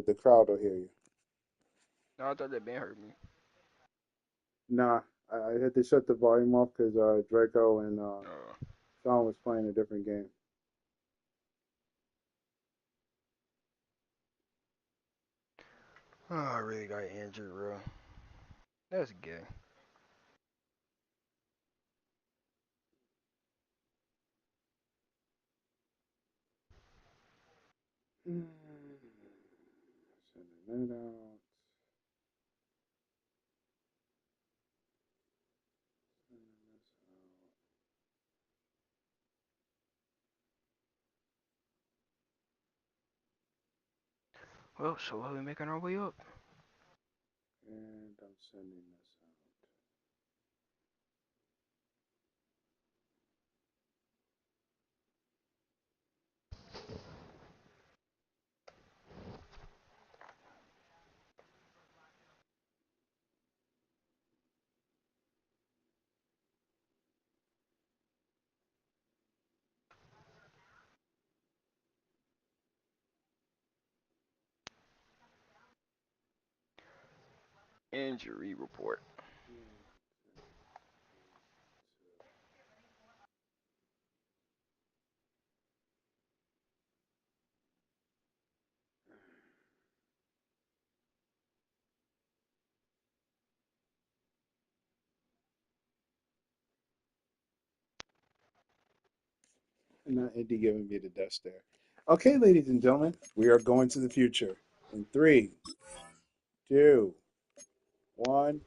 the crowd will hear you. No, I thought that Ben heard me. Nah, I had to shut the volume off because Draco and Uh, Sean was playing a different game. oh, I really got injured, bro. That's gay. Mm. Sending that out. Well, so are we making our way up? And I'm sending this Injury report. out. And not Indy giving me the death stare. Okay, ladies and gentlemen, we are going to the future. In three, two, one.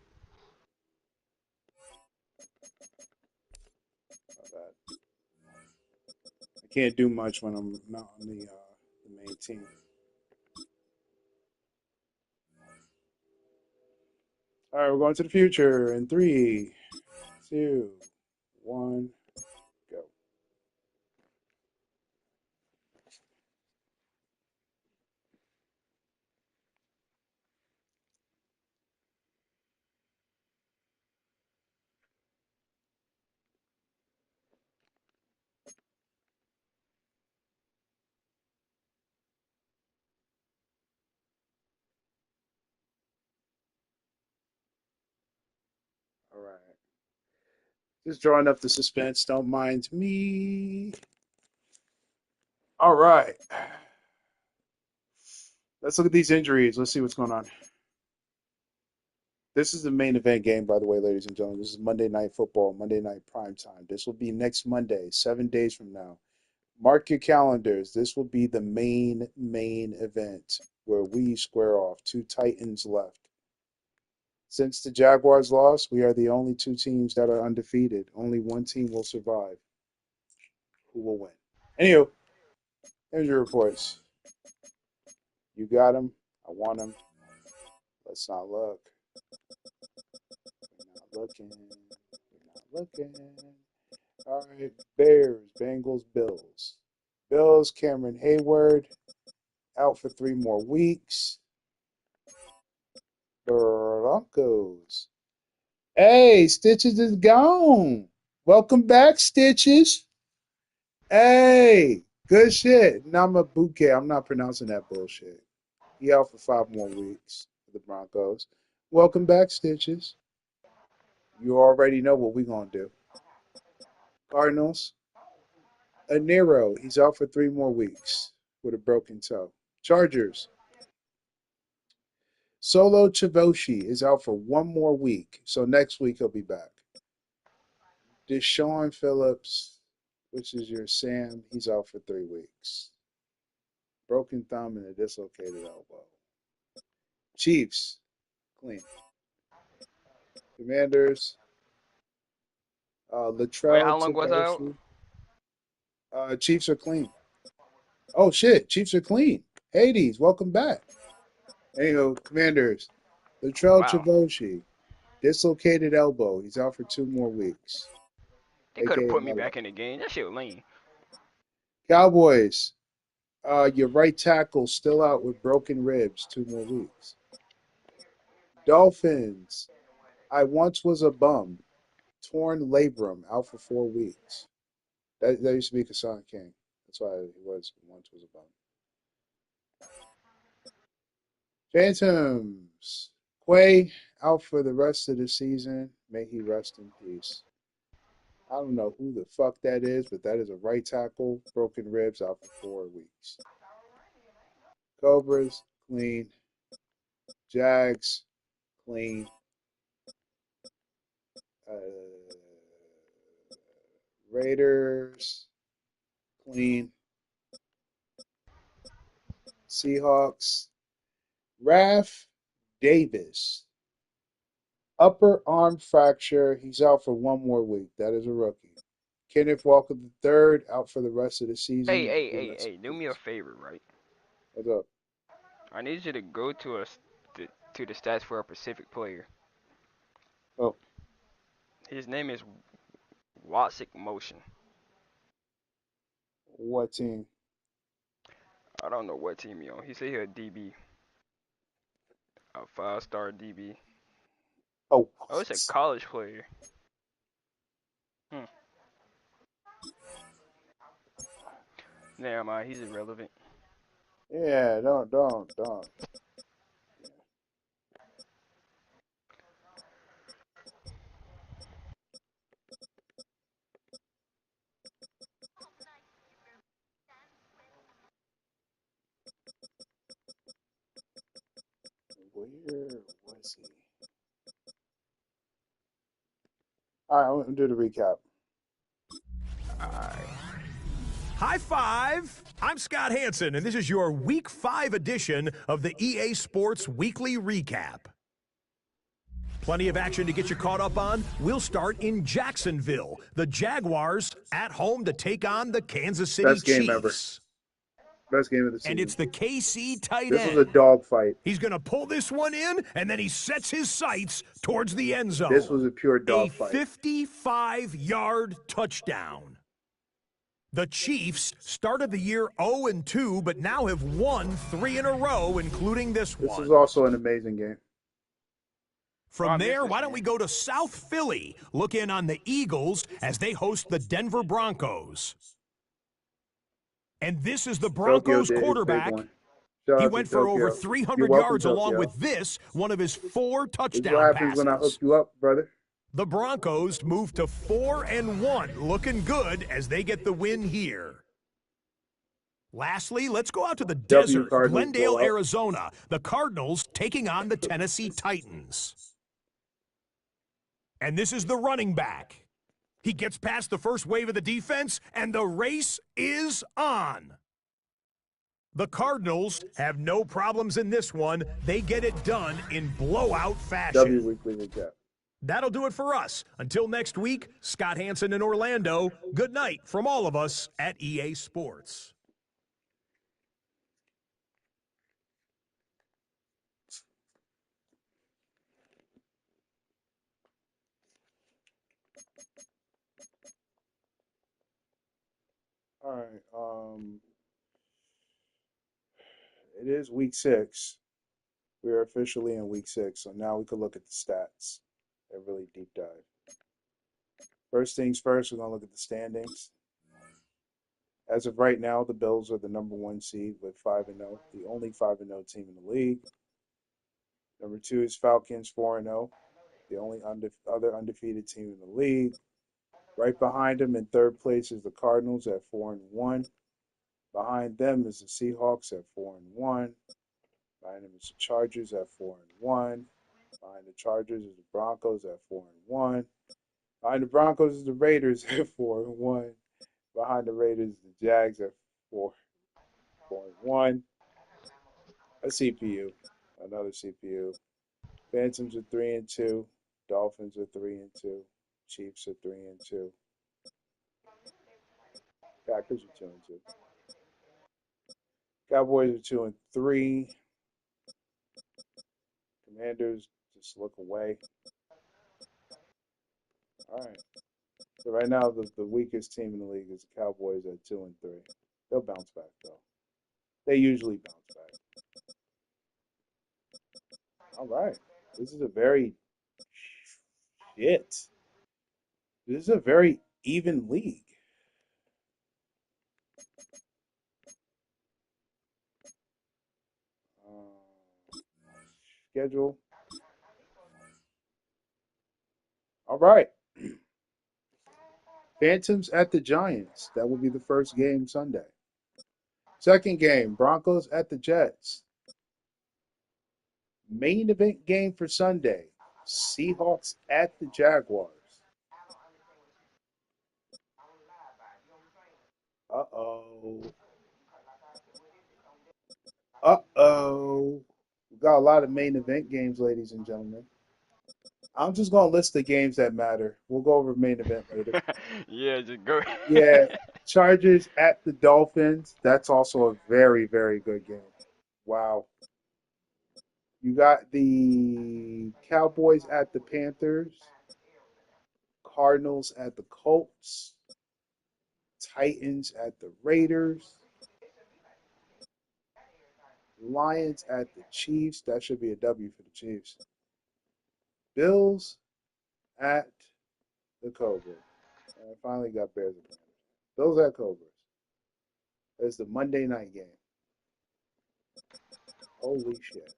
I can't do much when I'm not on the main team. All right, we're going to the future in three, two, one, go. All right. Just drawing up the suspense. Don't mind me. All right. Let's look at these injuries. Let's see what's going on. This is the main event game, by the way, ladies and gentlemen. This is Monday Night Football, Monday Night Prime Time. This will be next Monday, 7 days from now. Mark your calendars. This will be the main event where we square off. Two Titans left. Since the Jaguars lost, we are the only two teams that are undefeated. Only one team will survive. Who will win? Anywho, here's your reports. You got them. I want them. Let's not look. We're not looking. We're not looking. All right. Bears, Bengals, Bills. Bills, Cameron Hayward out for 3 more weeks. Broncos. Hey, Stitches is gone. Welcome back, Stitches. Hey, good shit. Nama Bouquet. I'm not pronouncing that bullshit. He out for 5 more weeks for the Broncos. Welcome back, Stitches. You already know what we're going to do. Cardinals. Nero. He's out for 3 more weeks with a broken toe. Chargers. Solo Chavoshi is out for 1 more week. So next week he'll be back. Deshaun Phillips, which is your Sam, he's out for 3 weeks. Broken thumb and a dislocated elbow. Chiefs, clean. Commanders, Wait, Latrell how long was I out? Tavoshi. Chiefs are clean. Oh shit, Chiefs are clean. Hades, welcome back. Anyhow, Commanders, Latrell Wow. Tavoshi, dislocated elbow. He's out for 2 more weeks, They could have aka put me Mello. back in the game. That shit was lame. Cowboys, your right tackle still out with broken ribs, 2 more weeks. Dolphins, I once was a bum. Torn labrum, out for 4 weeks. That used to be Kassan King. That's why he was once was a bum. Phantoms. Quay out for the rest of the season. May he rest in peace. I don't know who the fuck that is, but that is a right tackle. Broken ribs out for 4 weeks. Cobras, clean. Jags, clean. Uh, Raiders, clean. Seahawks, Raf Davis, upper arm fracture. He's out for 1 more week. That is a rookie. Kenneth Walker III out for the rest of the Hey, season. May hey, he hey, rest hey, in do me a peace. favor, right? What's up? I need you to go to the stats for a specific player. Oh, His name is Watsick Motion. what team? I don't know what team he on. He said he a DB, a five-star DB. Oh, Oh, it's a what? college player. Hmm. Never mind, he's irrelevant. Yeah, don't. Where was he? All right, I'm gonna do the recap. Alright. High five! I'm Scott Hanson, and this is your Week 5 edition of the EA Sports Weekly Recap. Plenty of action to get you caught up on. We'll start in Jacksonville. The Jaguars at home to take on the Kansas City Best game ever. Chiefs. Best game of the And season. it's the KC tight This was a end. dog fight. He's going to pull this one in, and then he sets his sights towards the end This zone. was a pure A dog fight. 55-yard touchdown. The Chiefs started the year 0-2, but now have won 3 in a row, including this This was one. also an amazing game. Oh, I From missed there, this why don't game. we go to South Philly, look in on the Eagles as they host the Denver Broncos. And this is the Tokyo Broncos did his big quarterback. one. Shout He out to went for over Tokyo. You're 300 welcome, yards along Tokyo. with this, one of his 4 This is what touchdown happens when I hook passes. you up, brother. The Broncos move to 4-1, looking good as they get the win here. Lastly, let's go out to the W desert, Cardinals Glendale, blowout. Arizona. The Cardinals taking on the Tennessee Titans. And this is the running back. He gets past the first wave of the defense, and the race is on. The Cardinals have no problems in this one. They get it done in blowout W fashion. weekly recap. That'll do it for us. Until next week, Scott Hanson in Orlando. Good night from all of us at EA Sports. All right. It is week 6. We are officially in week 6, so now we can look at the stats. A really deep dive. First things first, we're gonna look at the standings. As of right now, the Bills are the number 1 seed with 5-0, the only 5-0 team in the league. Number 2 is Falcons, 4-0, the only other undefeated team in the league. Right behind them in third place is the Cardinals at 4-1. Behind them is the Seahawks at 4-1. Behind them is the Chargers at 4-1. Behind the Chargers is the Broncos at 4-1. Behind the Broncos is the Raiders at 4-1. Behind the Raiders is the Jags at 4-1. A CPU, another CPU. Phantoms are 3-2. Dolphins are 3-2. Chiefs are 3-2. Packers are 2-2. Cowboys are 2-3. Commanders just look away. All right. So right now, the weakest team in the league is the Cowboys at 2-3. They'll bounce back though. They usually bounce back. All right. This is a very shit. This is a very even league. schedule. All right. Phantoms at the Giants. That will be the first game Sunday. Second game, Broncos at the Jets. Main event game for Sunday, Seahawks at the Jaguars. Uh-oh. Uh-oh. We got a lot of main event games, ladies and gentlemen. I'm just going to list the games that matter. We'll go over main event later. Yeah, just go. Yeah, Chargers at the Dolphins. That's also a very, very good game. Wow. You got the Cowboys at the Panthers, Cardinals at the Colts, Titans at the Raiders, Lions at the Chiefs. That should be a W for the Chiefs. Bills at the Cobras. And I finally got Bears and Panthers. Bills at Cobras. That's the Monday night game. Holy shit.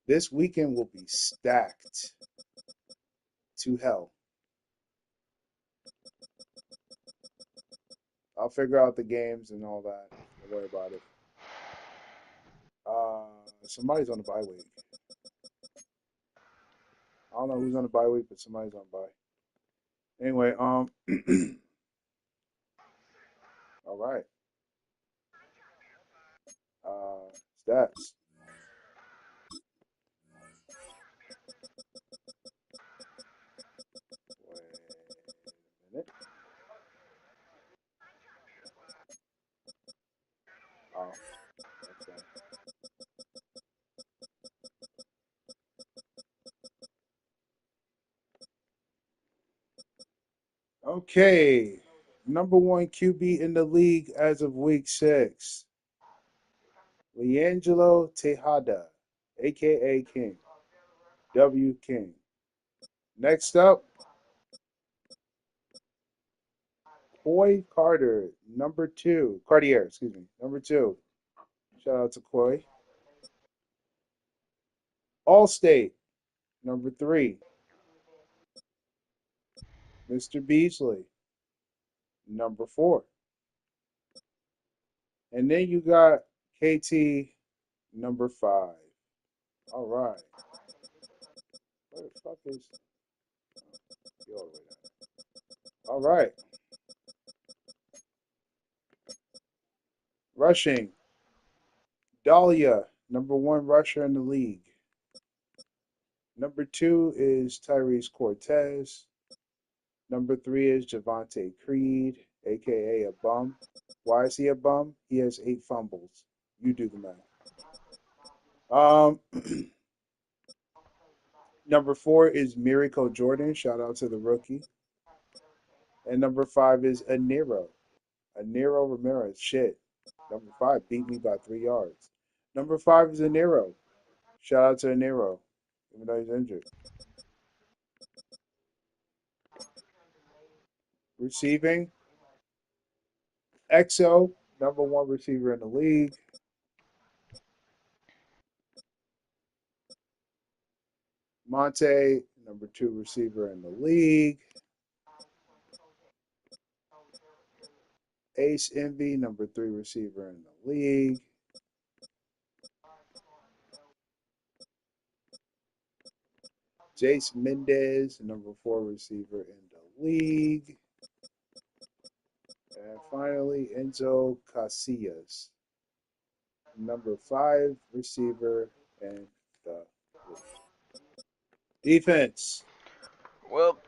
This weekend will be stacked to hell. I'll figure out the games and all that. Don't worry about it. Somebody's on the bye week. I don't know who's on the bye week, but somebody's on bye. Anyway, all right. Stats. Wait a minute. Oh, that's fine. Okay. Number one QB in the league as of week 6. Leangelo Tejada, aka King. W King. Next up, Coy Carter, number 2. Cartier, excuse me. Number 2. Shout out to Coy. Allstate, number 3. Mr. Beasley, number 4. And then you got KT, number 5. All right. Where the fuck is. Oh, all the way down. All right. Rushing. Dahlia, number 1 rusher in the league. Number 2 is Tyrese Cortez. Number 3 is Javante Creed, aka a bum. Why is he a bum? He has 8 fumbles. You do the math. Um, number 4 is Miracle Jordan. Shout out to the rookie. And number 5 is Aniro. Aniro Ramirez. Shit. Number 5 beat me by 3 yards. Number 5 is Aniro. Shout out to Aniro, even though he's injured. Receiving, EXO, number 1 receiver in the league. Monte, number 2 receiver in the league. Ace Envy, number 3 receiver in the league. Jace Mendez, number 4 receiver in the league. And finally, Enzo Casillas, number 5 receiver in the league. Defense. Well,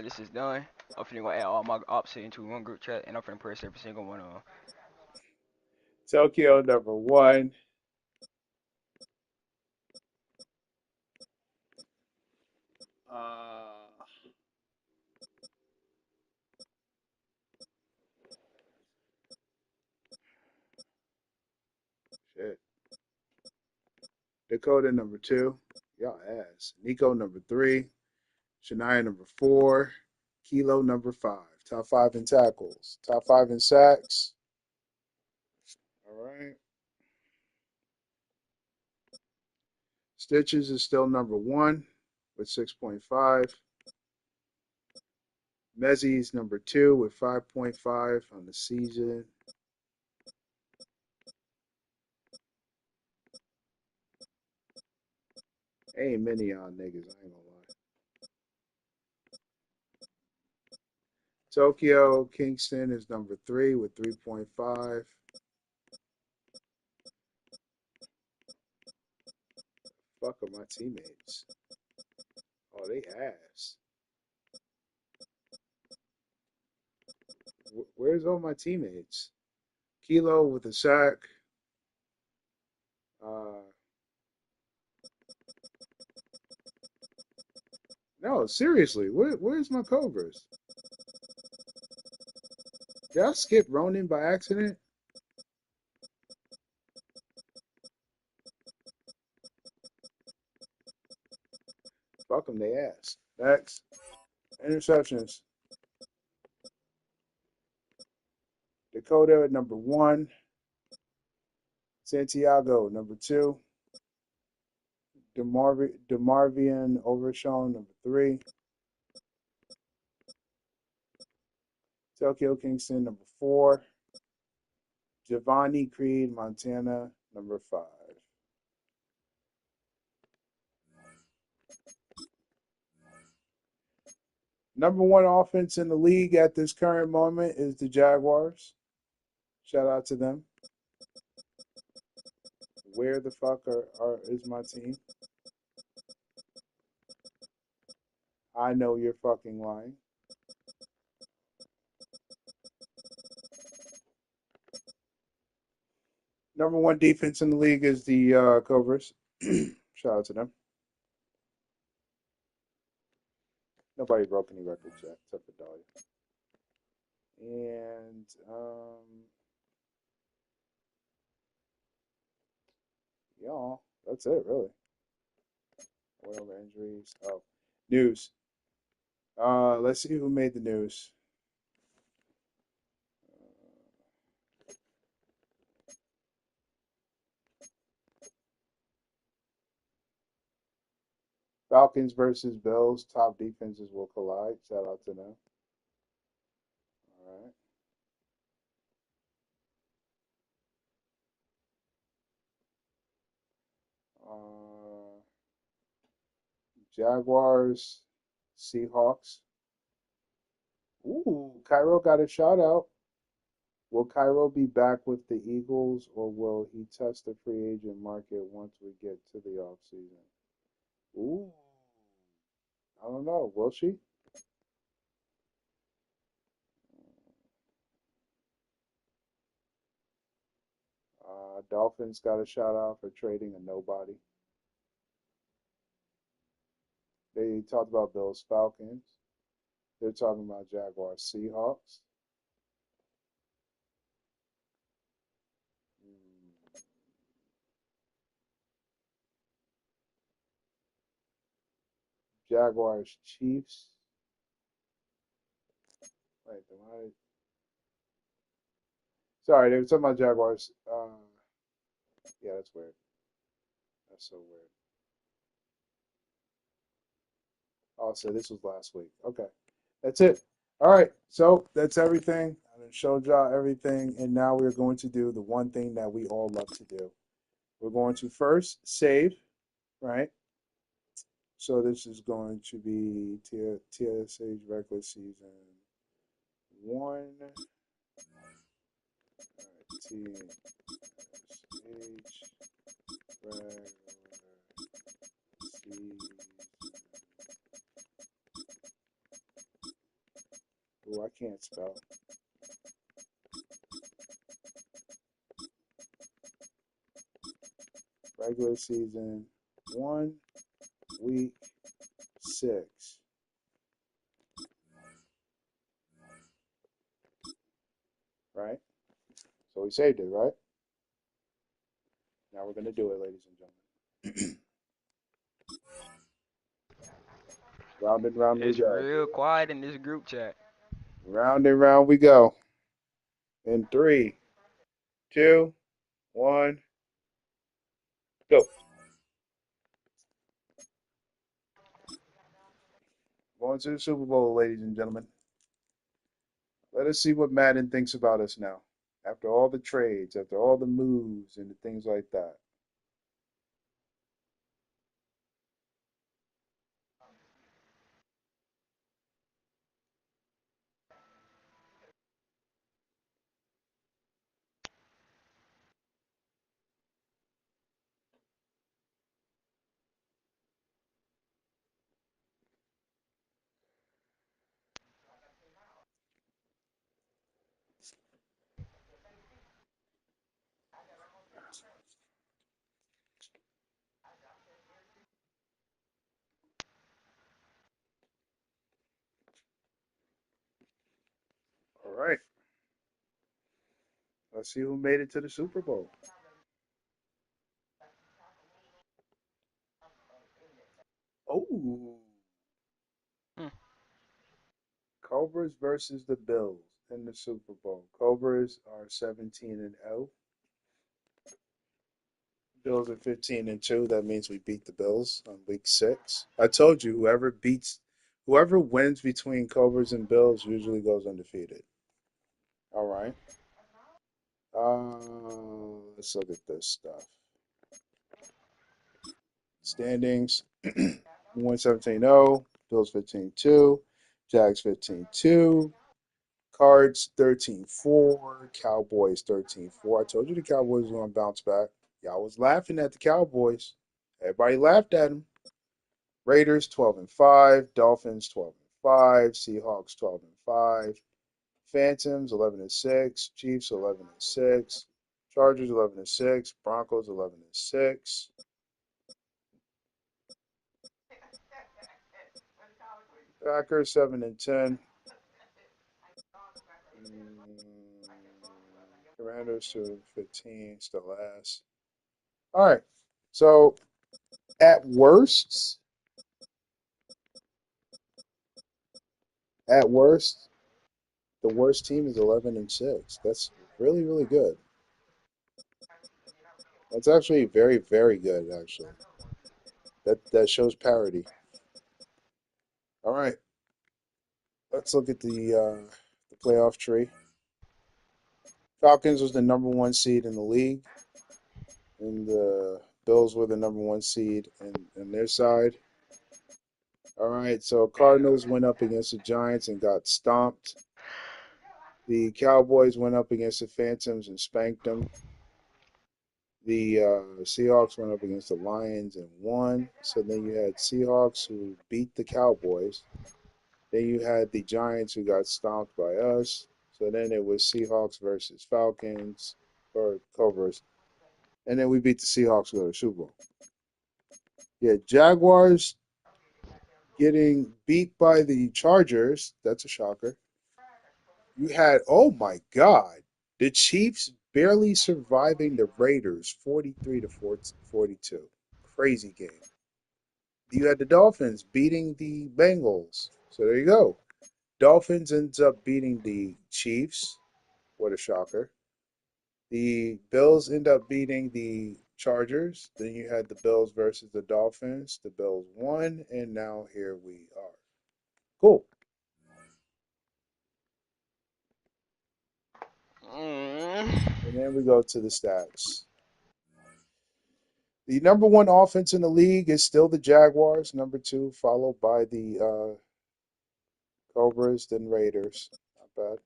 this is done. I'm finna go add all my ops into one group chat, and I'm finna press every single one on. Tokyo, number 1. Shit. Dakota, number 2. Y'all ass. Nico, number 3. Shania, number 4. Kilo, number 5. Top 5 in tackles. Top 5 in sacks. All right. Stitches is still number one with 6.5. Mezzi's number two with 5.5 on the season. Ain't many on niggas, I ain't gonna lie. Tokyo Kingston is number three with 3.5. Fuck are my teammates? Oh, they ass. Where's all my teammates? Kilo with a sack. Uh, no, seriously, where's my Cobras? Did I skip Ronin by accident? Fuck them, they ass. Next. Interceptions. Dakota at number one. Santiago, number two. DeMarvian Overshawn, number three. Tokyo Kingston, number four. Giovanni Creed, Montana, number five. Number one offense in the league at this current moment is the Jaguars. Shout out to them. Where the fuck is my team? I know you're fucking lying. Number one defense in the league is the Cobras. Shout out to them. Nobody broke any records yet, except for Dahlia. And y'all, that's it really. Whatever injuries. Oh, news. Let's see who made the news. Falcons versus Bills. Top defenses will collide. Shout out to them. All right. Jaguars, Seahawks. Ooh, Cairo got a shout out. Will Cairo be back with the Eagles, or will he test the free agent market once we get to the off season? Ooh, I don't know. Will she? Dolphins got a shout out for trading a nobody. They talked about Bills Falcons. They're talking about Jaguars Seahawks. Mm, Jaguars Chiefs. Wait, sorry, they were talking about Jaguars. Yeah, that's weird. That's so weird. Oh, so this was last week. Okay, that's it. All right, so that's everything. I done showed y'all everything, and now we're going to do the one thing that we all love to do. We're going to first save, right? So this is going to be TSH regular season one. TSH regular season. Oh, I can't spell. Regular season 1 week 6. Right? So we saved it, right? Now we're going to do it, ladies and gentlemen. Round and round we It's go. real quiet in this group chat. Round and round we go. In 3, 2, 1, go. Going to the Super Bowl, ladies and gentlemen. Let us see what Madden thinks about us now. After all the trades, after all the moves and the things like that. All right. Let's see who made it to the Super Bowl. Oh, Hmm. Cobras versus the Bills in the Super Bowl. Cobras are 17-0. Bills are 15-2. That means we beat the Bills on week 6. I told you, whoever wins between Cobras and Bills usually goes undefeated. All right. Let's look at this stuff. Standings. Won 17-0. Bills 15-2. Jags 15-2. Cards 13-4. Cowboys 13-4. I told you the Cowboys were going to bounce back. Y'all was laughing at the Cowboys. Everybody laughed at them. Raiders 12-5. Dolphins 12-5. Seahawks 12-5. Phantoms 11-6. Chiefs 11-6. Chargers 11-6. Broncos 11-6. Packers 7-10. Commanders 2-15. Still last. All right. So at worst, at worst, the worst team is 11-6. That's really, really good. That's actually very, very good. Actually, that shows parity. All right. Let's look at the playoff tree. Falcons was the number one seed in the league, and the Bills were the number one seed in their side. All right, so Cardinals went up against the Giants and got stomped. The Cowboys went up against the Phantoms and spanked them. The Seahawks went up against the Lions and won. So then you had Seahawks who beat the Cowboys. Then you had the Giants who got stomped by us. So then it was Seahawks versus Falcons or Cobras. And then we beat the Seahawks to go to the Super Bowl. Yeah, Jaguars getting beat by the Chargers. That's a shocker. You had, oh my God, the Chiefs barely surviving the Raiders 43 to 42. Crazy game. You had the Dolphins beating the Bengals. So there you go. Dolphins ends up beating the Chiefs. What a shocker. The Bills end up beating the Chargers. Then you had the Bills versus the Dolphins. The Bills won, and now here we are. Cool. Mm. And then we go to the stats. The number one offense in the league is still the Jaguars. Number two, followed by the Cobras, then Raiders. Not bad.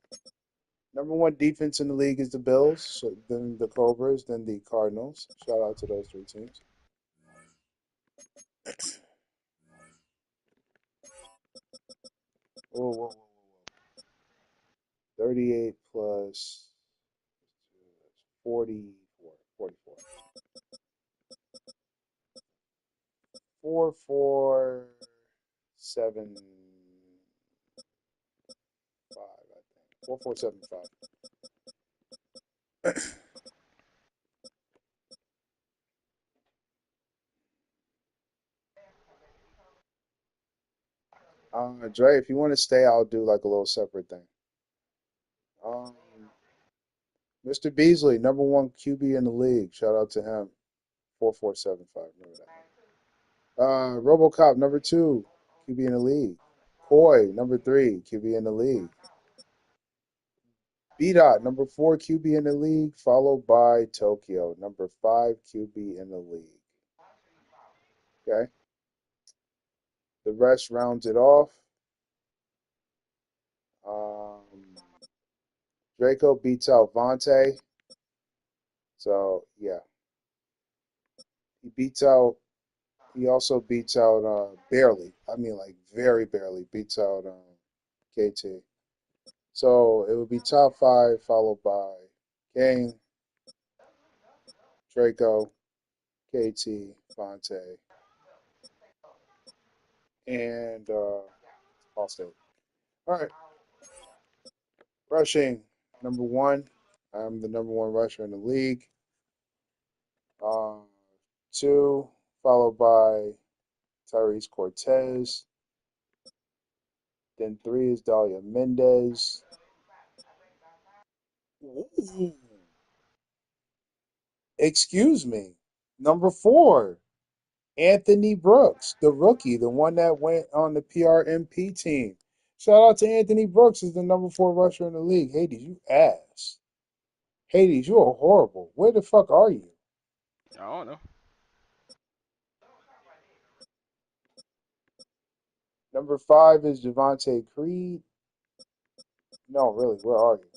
Number one defense in the league is the Bills, so then the Cobras, then the Cardinals. Shout out to those three teams. Whoa, whoa, whoa, whoa, whoa. 38 plus 44. 44. 4475, I think. 4475. Dre, if you want to stay, I'll do like a little separate thing. Um, Mr. Beasley, number one QB in the league. Shout out to him. 4475. Remember that. RoboCop, number two QB in the league. Koi, number 3, QB in the league. B Dot, number 4 QB in the league, followed by Tokyo, number 5 QB in the league. Okay. The rest rounds it off. Um, Draco beats out Vontae. So yeah, he beats out. He also beats out barely. I mean, like very barely beats out KT. So it would be top 5 followed by King, Draco, KT, Vontae, and Allstate. All right, rushing number 1. I'm the number 1 rusher in the league. Uh, 2 followed by Tyrese Cortez. Then 3 is Dalia Mendez. Ooh. Excuse me. Number 4, Anthony Brooks, the rookie, the one that went on the PRMP team. Shout out to Anthony Brooks as the number 4 rusher in the league. Hades, you ass. Hades, you are horrible. Where the fuck are you? I don't know. Number 5 is Javante Creed. No, really, where are you?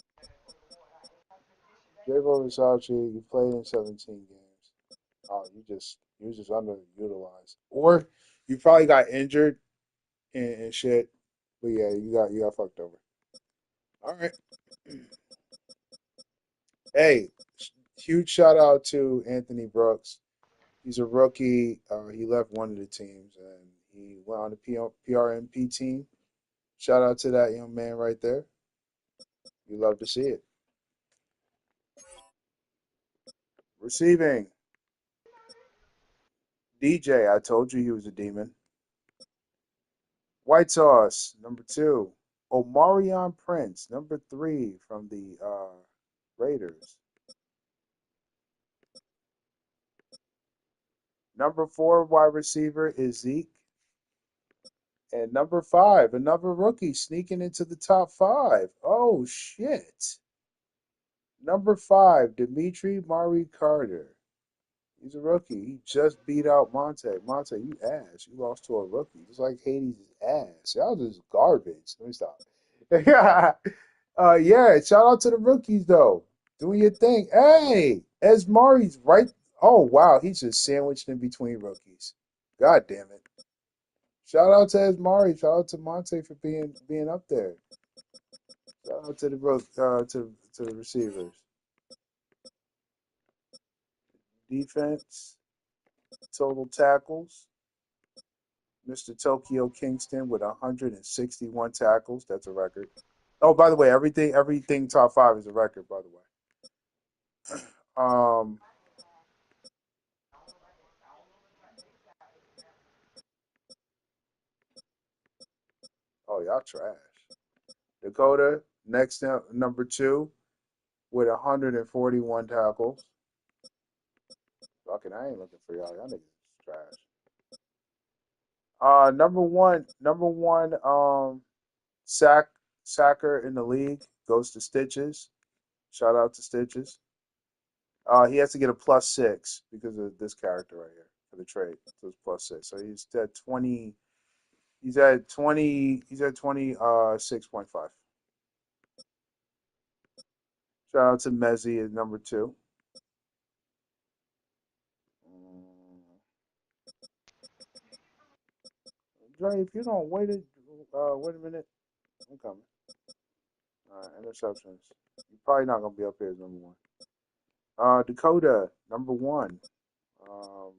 Jabo Versace, you played in 17 games. Oh, you just underutilized. Or you probably got injured and shit. But yeah, you got fucked over. All right. Hey, huge shout out to Anthony Brooks. He's a rookie. He left one of the teams and he went on the PRMP team. Shout out to that young man right there. You love to see it. Receiving DJ. I told you he was a demon. White Sauce, number 2. Omarion Prince, number 3 from the Raiders. Number 4 wide receiver is Zeke. And number 5, another rookie sneaking into the top 5. Oh, shit. Number 5, Dimitri Mari Carter. He's a rookie. He just beat out Monte. Monte, you ass. You lost to a rookie. Just like Hades' ass. Y'all just garbage. Let me stop. Yeah, shout out to the rookies, though. Doing your thing. Hey, Esmari's right. Oh, wow. He's just sandwiched in between rookies. God damn it. Shout out to Esmari. Shout out to Monte for being up there. Shout out to the to the receivers. Defense, total tackles. Mr. Tokyo Kingston with 161 tackles. That's a record. Oh, by the way, everything top 5 is a record. By the way. Um. Oh, y'all trash. Dakota next number 2 with 141 tackles. Fucking, I ain't looking for y'all. Y'all niggas is trash. Number one, sacker in the league goes to Stitches. Shout out to Stitches. He has to get a +6 because of this character right here for the trade. So it's +6. So he's at 20. He's at 20. He's at 26.5. Shout out to Mezzi at number 2. Dre, if you don't wait a minute, I'm coming. All right, interceptions. You're probably not gonna be up here as number 1. Dakota number 1. Um,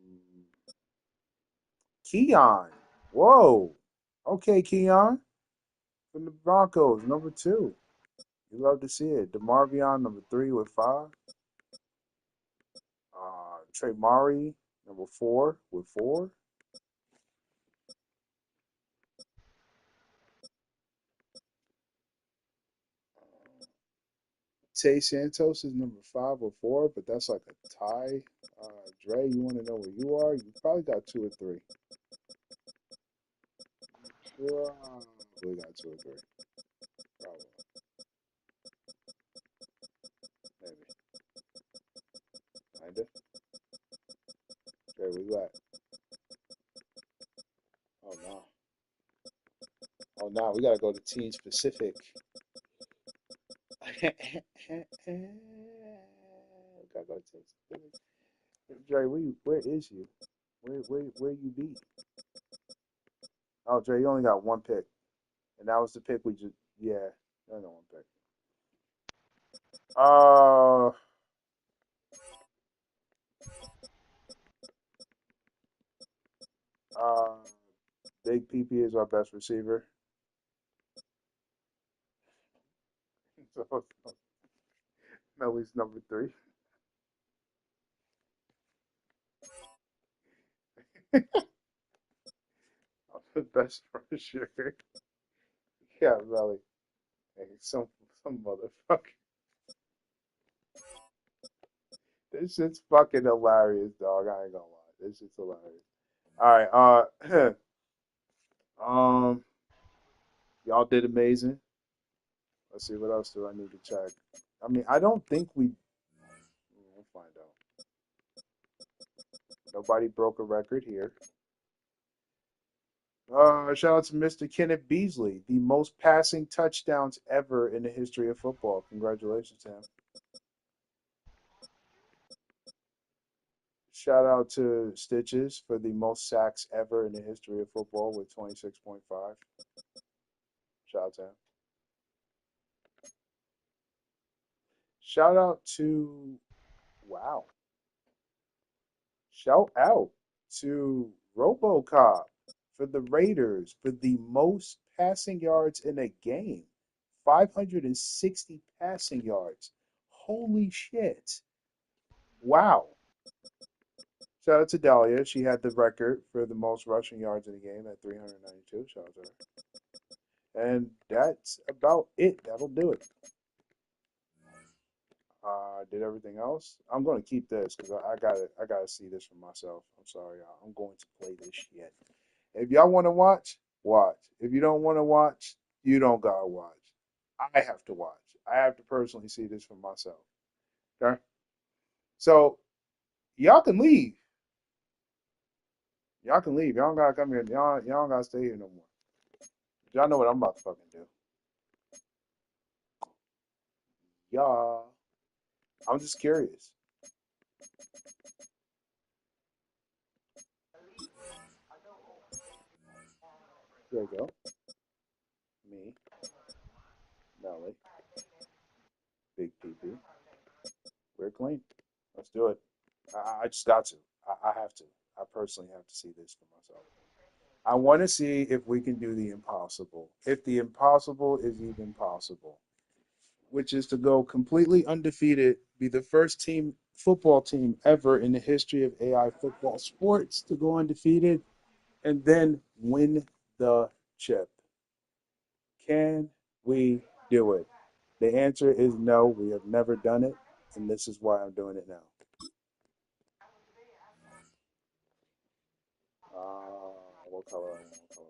Keon. Whoa. Okay, Keon from the Broncos, number 2. You love to see it. DeMarvion, number 3 with 5. Trey Murray, number 4 with 4. Tay Santos is number 5 with 4, but that's like a tie. Dre, you want to know where you are? You probably got 2 or 3. We got 2 or 3. Probably. Maybe. Kinda. Okay, we got. Oh no. Oh no, we gotta go to team specific. We gotta go to team specific. Dre, where is you? Where you be? Oh, Dre, you only got 1 pick, and that was the pick we just. Yeah, only got 1 pick. Uh, uh, Big PP is our best receiver. So Melly's number 3. The best for sure. Yeah, Melly. Hey, some motherfucker. This shit's fucking hilarious, dog. I ain't gonna lie. This shit's hilarious. All right. Y'all did amazing. Let's see what else do I need to check. I mean, I don't think we'll find out. Nobody broke a record here. Shout out to Mr. Kenneth Beasley, the most passing touchdowns ever in the history of football. Congratulations to him. Shout out to Stitches for the most sacks ever in the history of football with 26.5. Shout out to him. Shout out to, wow. Shout out to RoboCop for the Raiders for the most passing yards in a game. 560 passing yards. Holy shit. Wow. Shout out to Dahlia. She had the record for the most rushing yards in a game at 392. Shout out to her. And that's about it. That'll do it. Did everything else. I'm gonna keep this because I gotta see this for myself. I'm sorry, y'all. I'm going to play this shit. If y'all want to watch, watch. If you don't want to watch, you don't gotta watch. I have to watch. I have to personally see this for myself. Okay. So y'all can leave. Y'all can leave. Y'all don't gotta come here. Y'all don't gotta stay here no more. Y'all know what I'm about to fucking do. Y'all. I'm just curious. There you go. Me, Melly, Big PP. We're clean. Let's do it. I just got to. I have to. I personally have to see this for myself. I want to see if we can do the impossible. If the impossible is even possible, which is to go completely undefeated, be the first football team ever in the history of AI football sports to go undefeated and then win the chip. Can we do it? The answer is no. We have never done it, and this is why I'm doing it now. What color? What color?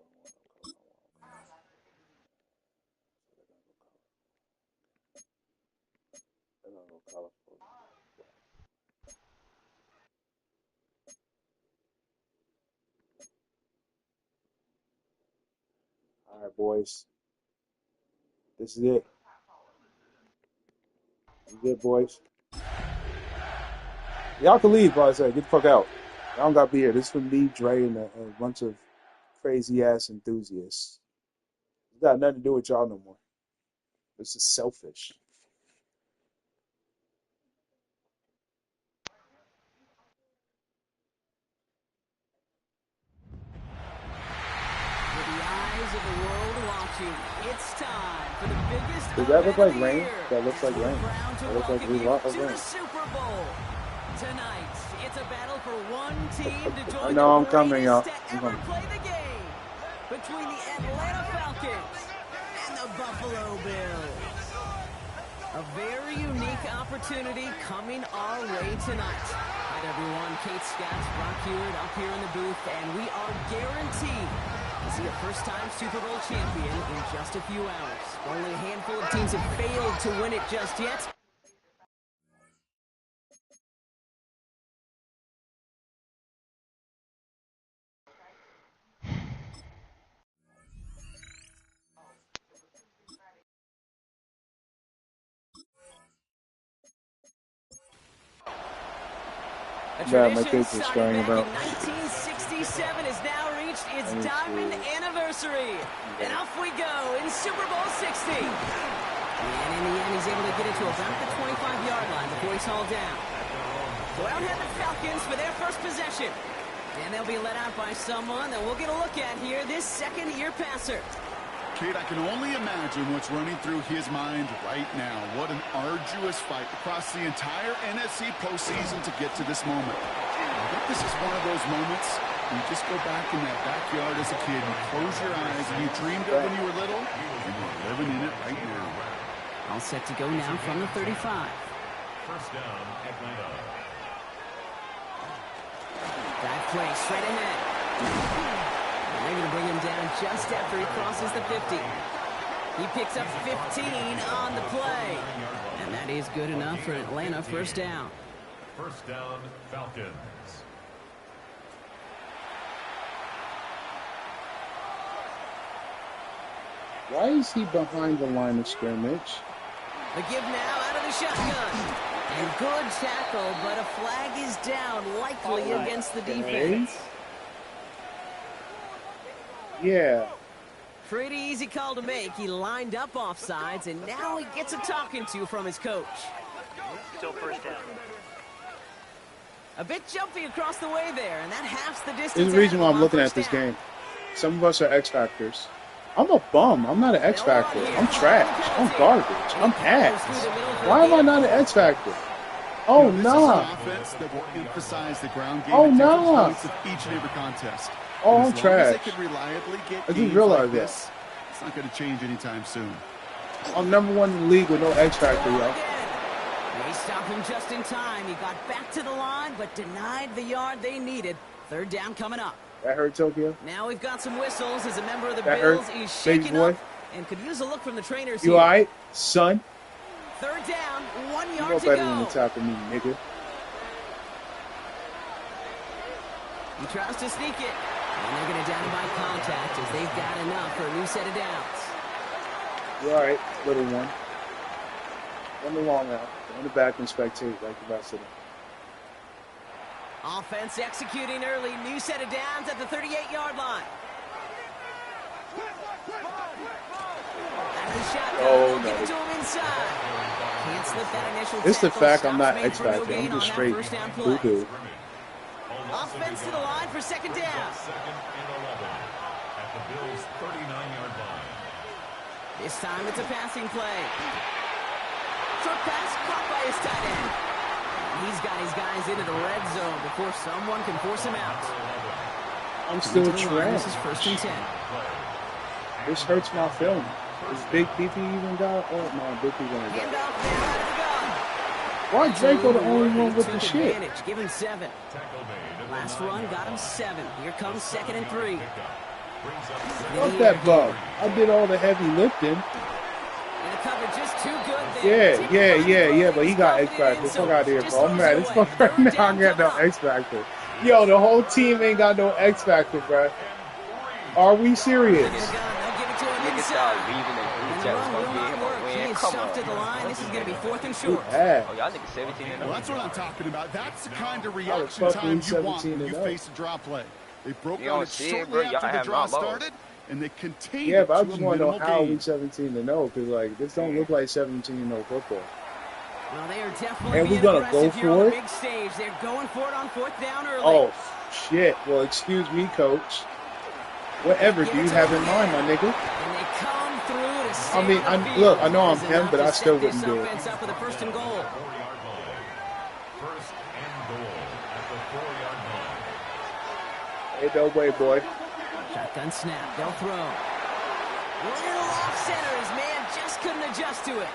What color? All right, boys. This is it. This is it, boys. Y'all can leave, but I say, get the fuck out. Y'all don't got to be here. This is for me, Dre, and a bunch of crazy ass enthusiasts. It's got nothing to do with y'all no more. This is selfish. With the eyes of the world watching, it's time for the biggest Does that look event of like the rain? year. That looks like We're rain. proud to That looks like a welcome you lot of to rain. the Super Bowl. Tonight, it's a battle for one team to I join the know I'm coming, greatest y'all. to I'm ever coming. play the game. Between the Atlanta Falcons and the Buffalo Bills. A very unique opportunity coming our way tonight. Hi everyone, Kate Scott, Brock Hewitt up here in the booth, and we are guaranteed To see a first-time Super Bowl champion in just a few hours. Only a handful of teams have failed to win it just yet. A Yeah, my tradition kids are started swearing back about. in 1967 has now reached its diamond anniversary. And off we go in Super Bowl 60. And in the end, he's able to get it to about the 25-yard line before he's hauled down. So out head the Falcons for their first possession. And they'll be let out by someone that we'll get a look at here, this second-year passer. Kate, I can only imagine what's running through his mind right now. What an arduous fight across the entire NFC postseason to get to this moment. I think this is one of those moments you just go back in that backyard as a kid, you close your eyes, and you dreamed of when you were little, and you're living in it right now. All set to go now from the 35. First down, Atlanta. That play straight ahead. And they're going to bring him down just after he crosses the 50. He picks up 15 on the play. And that is good enough for Atlanta first down. First down, Falcons. Why is he behind the line of scrimmage? The give now out of the shotgun. And good tackle, but a flag is down, likely against the defense. Yeah. Pretty easy call to make. He lined up offsides, and now he gets a talking to from his coach. Still first down. A bit jumpy across the way there, and that halves the distance. There's a reason why I'm looking at this game. Some of us are X Factors. I'm a bum. I'm not an X Factor. I'm trash. I'm garbage. I'm ass. Why am I not an X Factor? Oh, no. Offense that will emphasize the ground game. Oh, no. Of each and every contest. Oh, I'm trash. I just realized that. It's not going to change anytime soon. I'm number one in the league with no X Factor, yo. They stopped him just in time. He got back to the line, but denied the yard they needed. Third down coming up. That hurt, Tokyo? Now we've got some whistles as a member of the That Bills hurt, is shaking boy? up and could use a look from the trainers You here. all right, son? Third down, 1 You yard know to better go. than to tackle me, nigga. He tries to sneak it. And they're going to down him by contact as they've got enough for a new set of downs. You all right, little one? Run the long out. Go in the back and spectate like the rest of them. Offense executing early. New set of downs at the 38-yard line. Out of the shotgun. Oh, They'll give no. it to him inside. Can't slip that initial It's the tackle. fact I'm not Stops made X for no Factor. gain I'm on just that straight first down play. boo-boo. Offense to the line for second down. Second and 11 at the Bills' 39-yard line. This time it's a passing play. Short pass caught by his tight end. He's got his guys into the red zone before someone can force him out. I'm still Into the line, trash. This is first and 10. This hurts my feelings. Is Big PP even got? Oh, no, Big PP gonna Handoff go. now out of the gun. Why Draco the only He one with the took shit? advantage. Give him 7. Last run got him 7. Here comes second and 3. Fuck that bug. I did all the heavy lifting. And the coverage just too good there. Yeah, but he got X Factor. Fuck out of here, bro. I'm mad. It's fuck right now. I got no X Factor. Yo, the whole team ain't got no X Factor, bro. Are we serious? Niggas start leaving the group chat was gonna be him a win. Come on. To the line. This is going to be 4th and short. Yeah. Oh, y'all niggas 17 and Well, 0. that's what I'm talking about. That's the kind of I was reaction fucking time you want 17 when and you 0. face a draw play. They broke You on don't it see it, shortly bro. Y'all after the have draw not lost. started, and they continued Yeah, but I to just a want to know minimal how gain. we 17 to know, because like this don't look like 17 to know football. Well, they are definitely And we being gonna go aggressive here on for the it? big stage. They're going for it on 4th down early. Oh shit! Well, excuse me, coach. Whatever do you have in mind, my nigga? And they come through to save I mean, the field. look, I know I'm That is him, enough but to I still set this wouldn't do it. offense up with a first and goal. First and goal at the 4-yard line. Ain't no way, boy. Shotgun snap. They'll throw. Little off center. His man just couldn't adjust to it.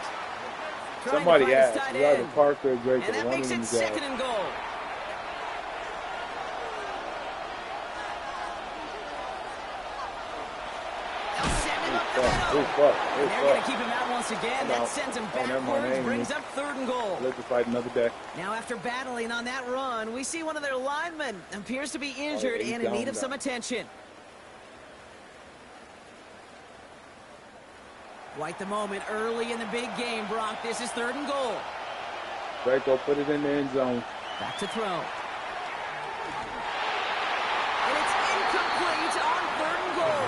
Trying to Somebody find his asked. tight It's either end. Parker or Draco. And that One makes of them it is second and goal. And they're going to keep him out once again. That sends him backwards, brings up 3rd and goal. Let's fight another day. Now, after battling on that run, we see one of their linemen appears to be injured and in need of some attention. Quite the moment early in the big game, Brock. This is 3rd and goal. Right, go put it in the end zone. Back to throw. And it's incomplete on 3rd and goal.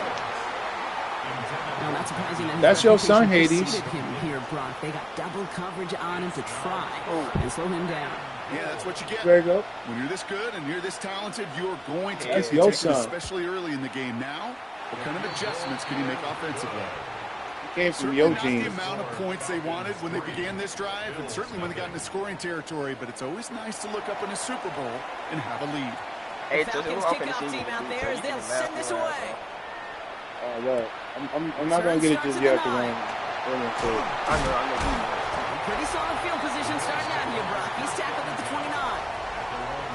No, not surprising. That's your son, Hades. Him here, Brock. They got double coverage on him to try and slow him down. Yeah, that's what you get. There you go. When you're this good and you're this talented, you're going to That's get your taken, son. especially early in the game. Now, what kind of adjustments can you make offensively? Came from Certainly your not the genes. amount of points they wanted when they began this drive, and certainly when they got into scoring territory, but it's always nice to look up in a Super Bowl and have a lead. Hey, The Falcons kickoff team out there as they'll send this away. Look, I'm not going to get it just yet because I know. Pretty solid field position starting out here, Brock. He's tackled at the 29.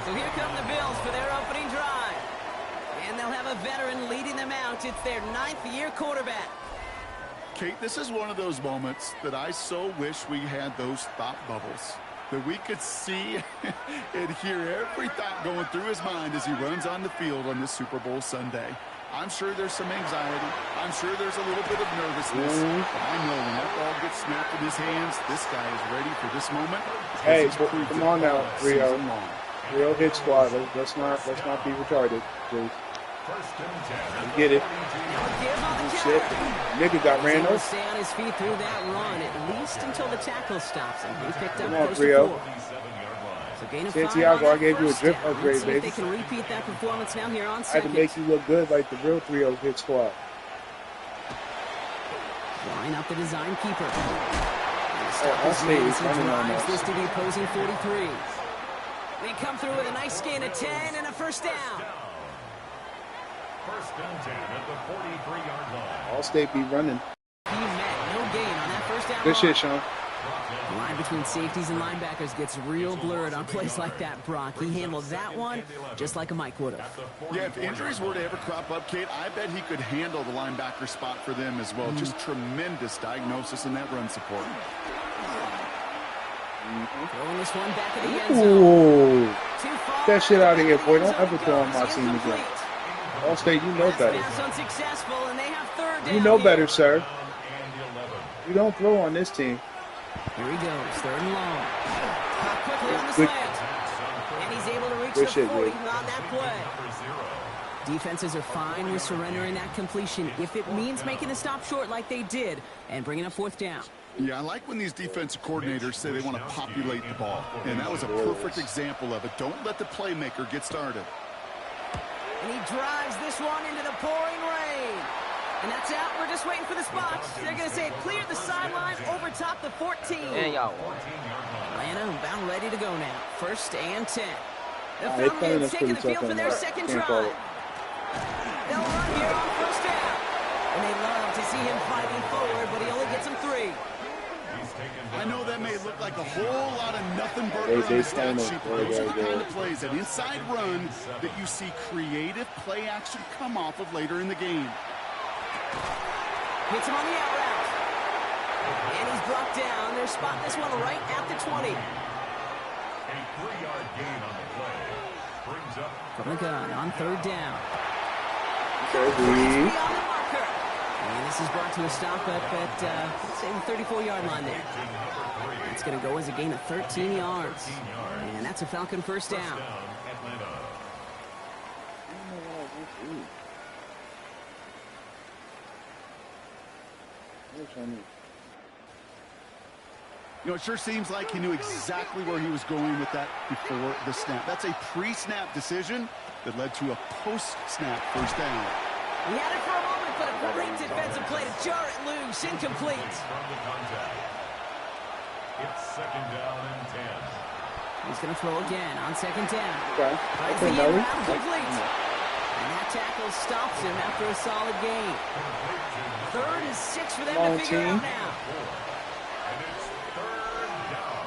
So here come the Bills for their opening drive. And they'll have a veteran leading them out. It's their 9th-year quarterback. Kate, this is one of those moments that I so wish we had those thought bubbles, that we could see and hear every thought going through his mind as he runs on the field on this Super Bowl Sunday. I'm sure there's some anxiety. I'm sure there's a little bit of nervousness. But I know when that ball gets snapped in his hands, this guy is ready for this moment. Hey, come on now, Rio. Rio hit squad. Let's not be retarded, please. Get it. Shit. Nigga got ran over. Stay on his feet through that run, at least until the tackle stops him. He picked up Come on, close to Rio. 4. So gain of 5 Santiago, on I gave you a first drip down. upgrade, Let's see if baby. they can repeat that performance now here on I had second. to make you look good like the real 3-0 hit squad. Line up the design keeper. I'll say he's He running on drives us. this to the opposing 43. They come through with a nice gain of 10 and a first down. First and 10 at the 43-yard line. Allstate be running. He met no gain on that first down. Good shit, Sean. The line between safeties and linebackers gets real blurred on plays like that, Brock. He handled that one just like a Mike would have. Yeah, if injuries were to ever crop up, Kate, I bet he could handle the linebacker spot for them as well. Just tremendous diagnosis in that run support. Throwing this one back at the end zone. Ooh. Get that shit out of here, boy. Don't ever throw on my team again. Allstate, you know better. Pass unsuccessful, and they have 3rd down. You know here. better, sir. You don't throw on this team. Here he goes, 3rd and long. Caught quickly on the Good. slant. And he's able to reach Good the shit, 40 Jake. on that play. Defenses are fine with surrendering that completion if it means making a stop short like they did and bringing up 4th down. Yeah, I like when these defensive coordinators say they want to populate the ball. And that was a perfect example of it. Don't let the playmaker get started. And he drives this one into the pouring rain. And that's out. We're just waiting for the spots. They're going to say clear the sideline over top the 14. And y'all won. Atlanta about ready to go now. 1st and 10. The They playing Falcons us taking pretty the field tough for on their that. second Can't call drive. it. They'll run here on 1st down. And they love to see him fighting forward, but he only gets them 3. I know that may look like a whole lot of nothing burger on the stat sheet, but those are the kind of plays, an inside run, that you see creative play action come off of later in the game. Hits him on the out route. And he's brought down. They're spotting this one right at the 20. A 3-yard gain on the play. Brings up From the gun on 3rd down. Okay, Beyond the marker. And this is brought to a stop up at, let's say, the 34-yard line there. It's going to go as a gain of 13 yards. And that's a Falcon first down. You know, it sure seems like he knew exactly where he was going with that before the snap. That's a pre-snap decision that led to a post-snap first down. He had it for a moment, but a great defensive play to jar it loose. Incomplete. from the contact. It's 2nd down and 10. He's going to throw again on 2nd down. Okay. Finds Okay, the Melly. end route complete. And that tackle stops him after a solid gain. 3rd and 6 for them Come on, to figure team. out now. And it's 3rd down.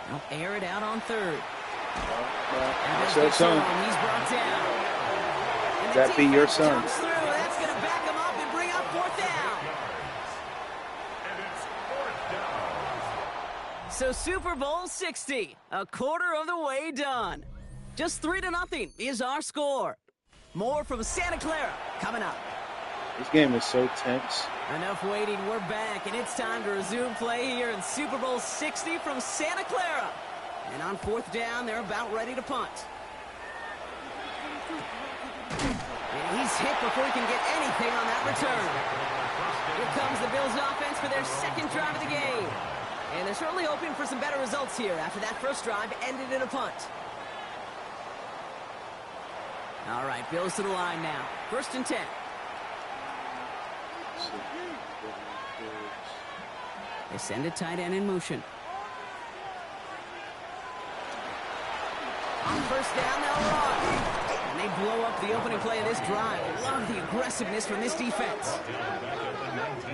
They'll air it out on 3rd. That's your son. He's brought down. And the That be your defense son. comes through. That's going to back him up and bring up 4th down. So Super Bowl 60, a quarter of the way done. Just 3-0 is our score. More from Santa Clara coming up. This game is so tense. Enough waiting, we're back, and it's time to resume play here in Super Bowl 60 from Santa Clara. And on 4th down, they're about ready to punt. And he's hit before he can get anything on that return. Here comes the Bills offense for their second drive of the game. And they're certainly hoping for some better results here after that first drive ended in a punt. All right, Bills to the line now. 1st and 10. They send a tight end in motion. On 1st down, they'll run. And they blow up the opening play of this drive. Love the aggressiveness from this defense.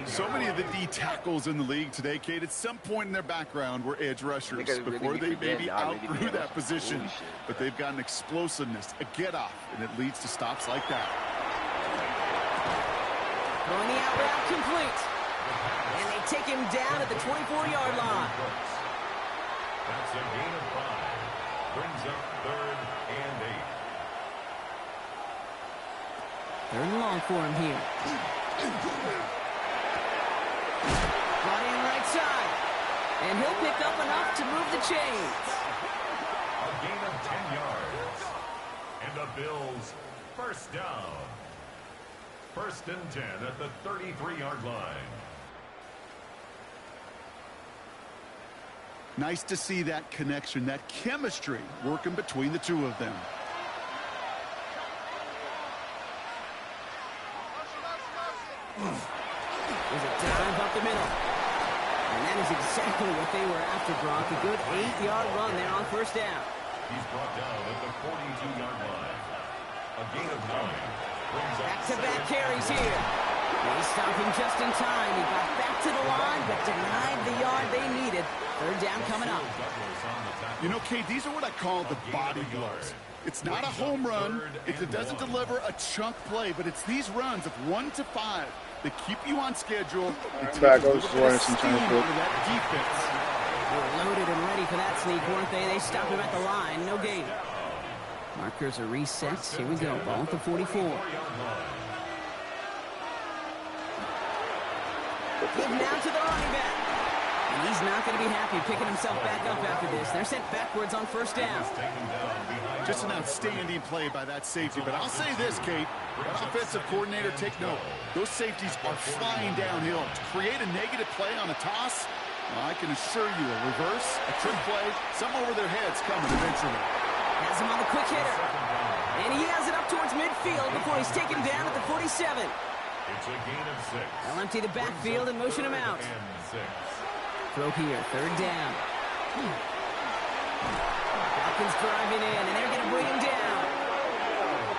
So many of the D tackles in the league today, Kate, at some point in their background were edge rushers before they maybe outgrew that position. But they've got an explosiveness, a get-off, and it leads to stops like that. Throwing the out route complete. And they take him down at the 24-yard line. That's a gain of 5. Brings up 3rd and 8. 3rd and long for him here. Brought in right side. And he'll pick up enough to move the chains. A gain of 10 yards. And the Bills, 1st down. 1st and 10 at the 33-yard line. Nice to see that connection, that chemistry working between the two of them. There's a dive up the middle. And that is exactly what they were after, Brock. A good 8-yard run there on 1st down. He's brought down at the 42-yard line. A gain of 9. Back-to-back carries here. They stop him just in time. He got back to the line, but denied the yard they needed. 3rd down coming up. You know, Kate, these are what I call the body blows. It's not a home run. It doesn't deliver a chunk play, but it's these runs of 1 to 5 that keep you on schedule. Back goes Lawrence They were loaded and ready for that sneak, weren't they? They stopped him at the line. No gain. Markers are reset. Here we go. Ball at the 44. Give now to the running back. And he's not going to be happy picking himself back up after this. They're sent backwards on 1st down. Just an outstanding play by that safety. But I'll say this, Kate. That offensive coordinator, take note. Those safeties are flying downhill. To create a negative play on a toss, well, I can assure you a reverse, a trick play, something over their heads coming eventually. Has him on the quick hitter. And he has it up towards midfield before he's taken down at the 47. It's a gain of 6. They'll empty the backfield and motion him out. Throw here, 3rd down. Falcons driving in, and they're going to bring him down.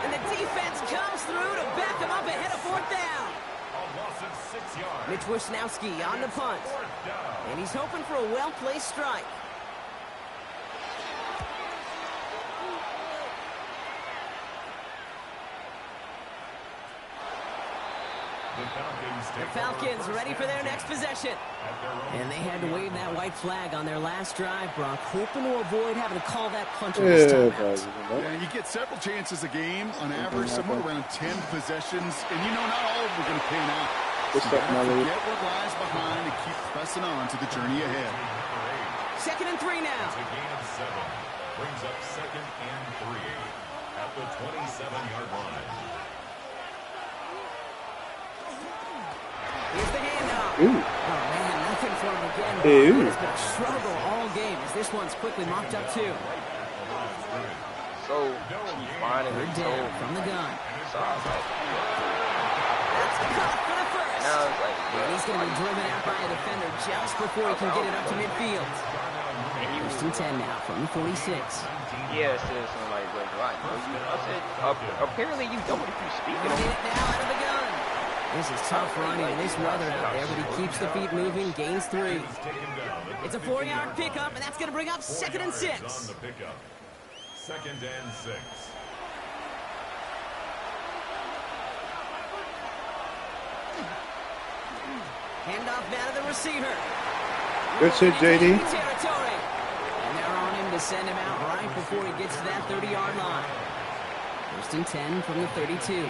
And the defense comes through to back him up ahead of 4th down. A loss of 6 yards. Mitch Wisnowski on the punt. And he's hoping for a well-placed strike. The Falcons ready for their next possession. And they had to wave that white flag on their last drive, Brock, hoping to avoid having to call that punter this time out. Yeah, you get several chances a game, on average, somewhere around 10 possessions, and you know not all of them are going to pan out. So you gotta forget what lies behind and keep pressing on to the journey ahead. 2nd and 3 now. It's a gain of 7. Brings up 2nd and 3 at the 27-yard line. Here's the handoff. Ooh. Oh, man, nothing for him again. Ooh. It's been a struggle all game as this one's quickly mopped up, too. So, he finally 3rd down told from the gun. So I was like, That's caught for the first. now it's like, And he's going to be driven out by a defender just before he can get it up to midfield. and he was, 1st and 10 now from the 46. yeah, said something like, right. I said, apparently you don't if you speak Bringing it. it now out of the gun. This is tough running in this weather out there, but he keeps the feet moving, gains 3. It's a 4-yard pickup, and that's going to bring up 2nd and 6. On the pickup. 2nd and 6. Handoff now to the receiver. Good shit, JD. Territory. And they're on him to send him out right before he gets to that 30-yard line. First and 10 from the 32.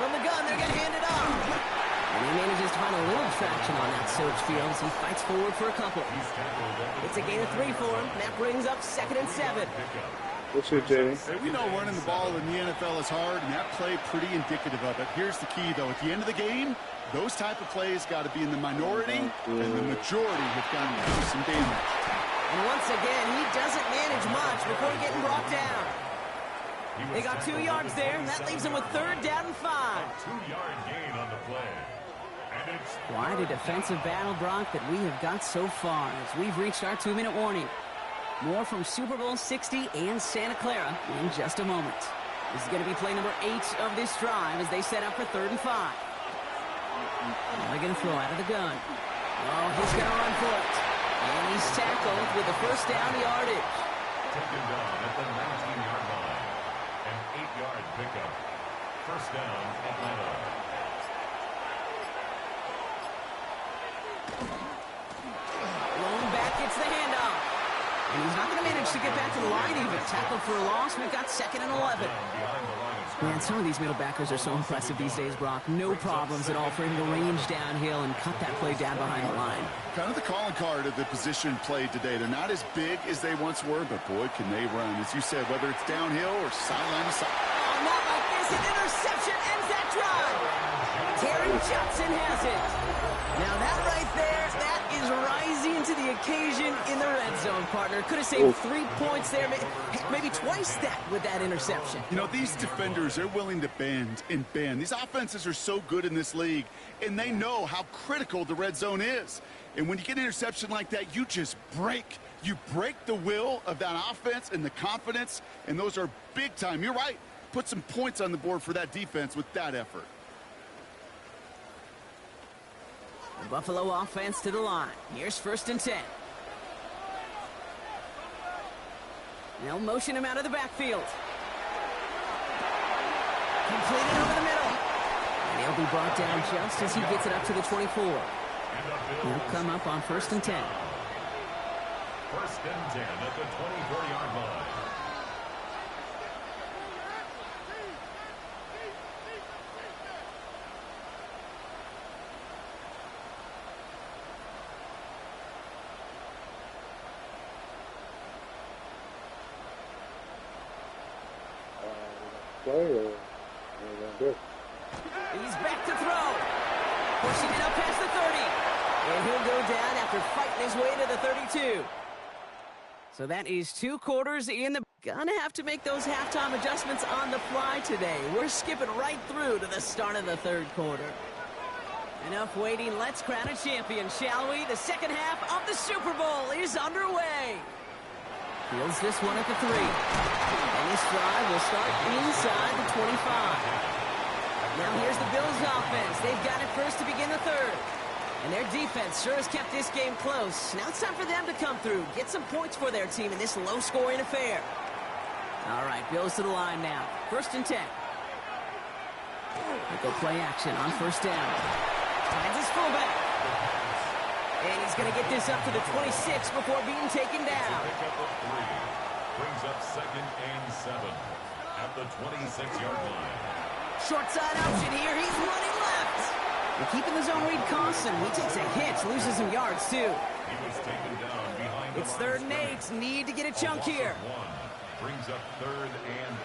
From the gun, they're going to hand it off. And he manages to find a little traction on that search field as he fights forward for a couple. It's a gain of 3 for him. That brings up 2nd and 7. Good shit, JD. Hey, we know running the ball in the NFL is hard, and that play pretty indicative of it. Here's the key, though. At the end of the game, those type of plays got to be in the minority, and the majority have got to do some damage. And once again, he doesn't manage much before getting brought down. They got 2 yards there, and that leaves them with 3rd down and 5. 2-yard gain on the play. And it's Quite a defensive battle, Brock, that we have got so far as we've reached our 2-minute warning. More from Super Bowl 60 and Santa Clara in just a moment. This is going to be play number 8 of this drive as they set up for 3rd and 5. They're going to throw out of the gun. Oh, he's going to run for it. And he's tackled with the 1st down yardage. taken down at the 19-yard line. An 8-yard pickup. First down, Atlanta. Gets the handoff. And he's not going to manage to get back to the line even. Tackled for a loss. We've got 2nd and 11. Man, some of these middle backers are so impressive these days, Brock. No problems at all for him to range downhill and cut that play down behind the line. Kind of the calling card of the position played today. They're not as big as they once were, but boy, can they run. As you said, whether it's downhill or sideline to side. Oh, not like this. An interception ends that drive. Terry Johnson has it. Now that right there, that is rising to the occasion in the red zone, partner. Could have saved 3 points there, maybe twice that with that interception. You know, these defenders, they're willing to bend and bend. These offenses are so good in this league, and they know how critical the red zone is. And when you get an interception like that, you just break. You break the will of that offense and the confidence, and those are big time. You're right. Put some points on the board for that defense with that effort. The Buffalo offense to the line. Here's 1st and 10. They'll motion him out of the backfield. Completed over the middle. And he'll be brought down just as he gets it up to the 24. He'll come up on 1st and 10. 1st and 10 at the 24-yard line. Play or what are we gonna do? He's back to throw. Pushing it up past the 30. And he'll go down after fighting his way to the 32. So that is 2 quarters in the... Gonna have to make those halftime adjustments on the fly today. We're skipping right through to the start of the 3rd quarter. Enough waiting. Let's crown a champion, shall we? The 2nd half of the Super Bowl is underway. Fields this one at the 3. And this drive will start inside the 25. Now here's the Bills offense. They've got it first to begin the 3rd. And their defense sure has kept this game close. Now it's time for them to come through, get some points for their team in this low-scoring affair. All right, Bills to the line now. 1st and 10. They'll go play action on 1st down. Finds his fullback. And he's going to get this up to the 26 before being taken down. Brings up 2nd and 7 at the 26-yard line. Short side option here. He's running left. We're keeping the zone read constant. He takes a hit, loses some yards too. He was taken down behind. It's 3rd and 8. Need to get a chunk here. Brings up 3rd and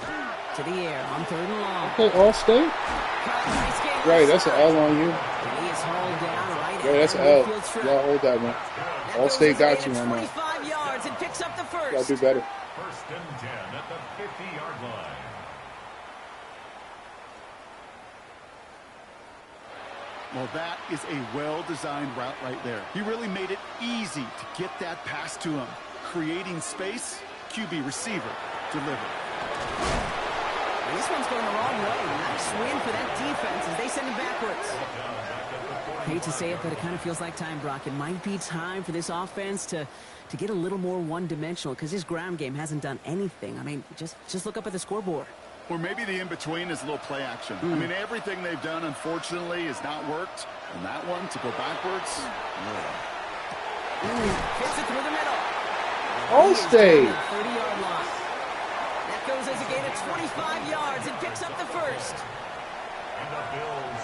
8. To the air on 3rd and long. Okay, All-State? Right, that's an L on you. And he is hauled down right Yeah, that's at an L. midfield stripe. Y'all hold that one. That All-State goes got his you way to on that. 25 yards and picks up the 1st. Y'all do better. 1st and 10 at the 50-yard line. Well, that is a well-designed route right there. He really made it easy to get that pass to him. Creating space, QB receiver, deliver. And this one's going the wrong way. Nice win for that defense as they send him backwards. I hate to say it, but it kind of feels like time, Brock. It might be time for this offense to get a little more one-dimensional because his ground game hasn't done anything. I mean, just look up at the scoreboard. Or maybe the in-between is a little play action. I mean, everything they've done, unfortunately, has not worked. And that one, to go backwards, Hits it through the middle. Allstate. 30-yard line. That goes as a gain of 25 yards and picks up the first. And the Bills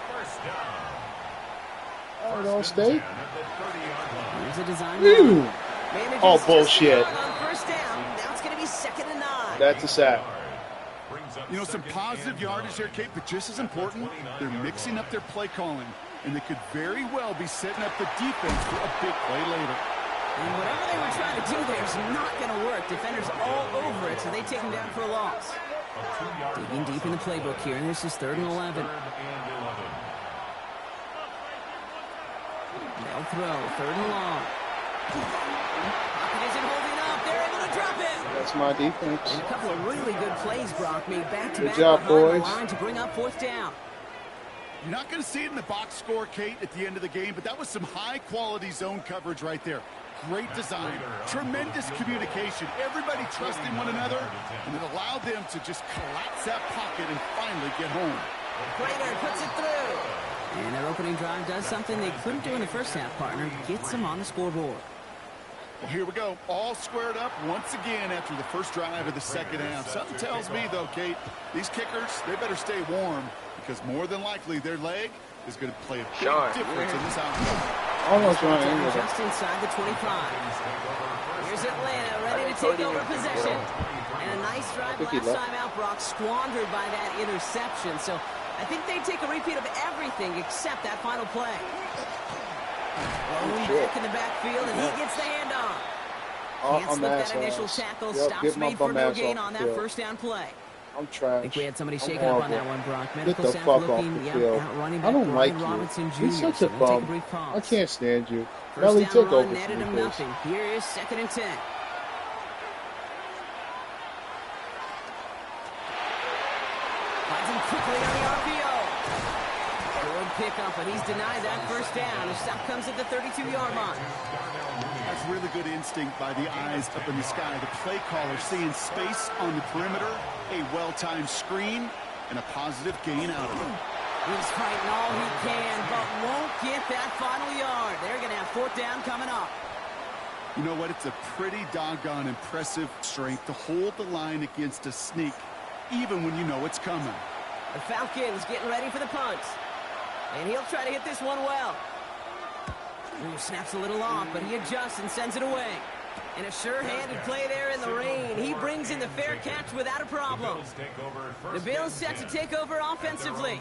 first down. All right, Allstate. Here's a design. Ooh. Manages Oh, just bullshit. on first down. Now it's going to be 2nd and 9. That's a sack. you know, some positive yardage there, Kate, but just as important, they're mixing up their play calling. And they could very well be setting up the defense for a big play later. And whatever they were trying to do there is not going to work. Defenders all over it, so they take him down for a loss. Digging deep in the playbook here, and this is 3rd and 11. They'll throw, 3rd and long. Pocket isn't holding up. They're able to drop it. That's my defense. And a couple of really good plays, Brock, made back-to-back Good job, behind the boys. line to bring up 4th down. You're not going to see it in the box score, Kate, at the end of the game, but that was some high-quality zone coverage right there. Great design, tremendous communication, everybody trusting one another, and it allowed them to just collapse that pocket and finally get home. Prater puts it through. And their opening drive does something they couldn't do in the first half, partner. Gets them on the scoreboard. Well, here we go. All squared up once again after the first drive of the second half. Something tells me, though, Kate, these kickers, they better stay warm because more than likely their leg is going to play a big difference in this outcome. Almost running with it. Just inside the 25. Here's Atlanta ready to take over possession. And a nice drive last time out, Brock, squandered by that interception. So I think they take a repeat of everything except that final play. Rolling back in the backfield, and he gets the handoff. Can't slip that initial tackle. Stops made for no gain on that first down play. I'm trash. I think we had somebody shaken up on that one, Brock. Medical Get the staff fuck off looking, the field. out running I back don't like Brian Robinson you. Jr. You're such so a we'll take bum. brief pause. I can't stand you. First Melly, down take run, over netted for him me, please. nothing. Here is 2nd and 10. Finds him quickly on the RPO. Good pickup, but he's denied that first down. His stop comes at the 32-yard line. That's really good instinct by the eyes up in the sky. The play caller seeing space on the perimeter, a well-timed screen, and a positive gain out of it. He's fighting all he can, but won't get that final yard. They're going to have 4th down coming up. You know what? It's a pretty doggone impressive strength to hold the line against a sneak, even when you know it's coming. The Falcons getting ready for the punt. And he'll try to hit this one well. Ooh, snaps a little off, but he adjusts and sends it away. And a sure-handed play there in the rain. He brings in the fair catch without a problem. The Bills set to take over offensively.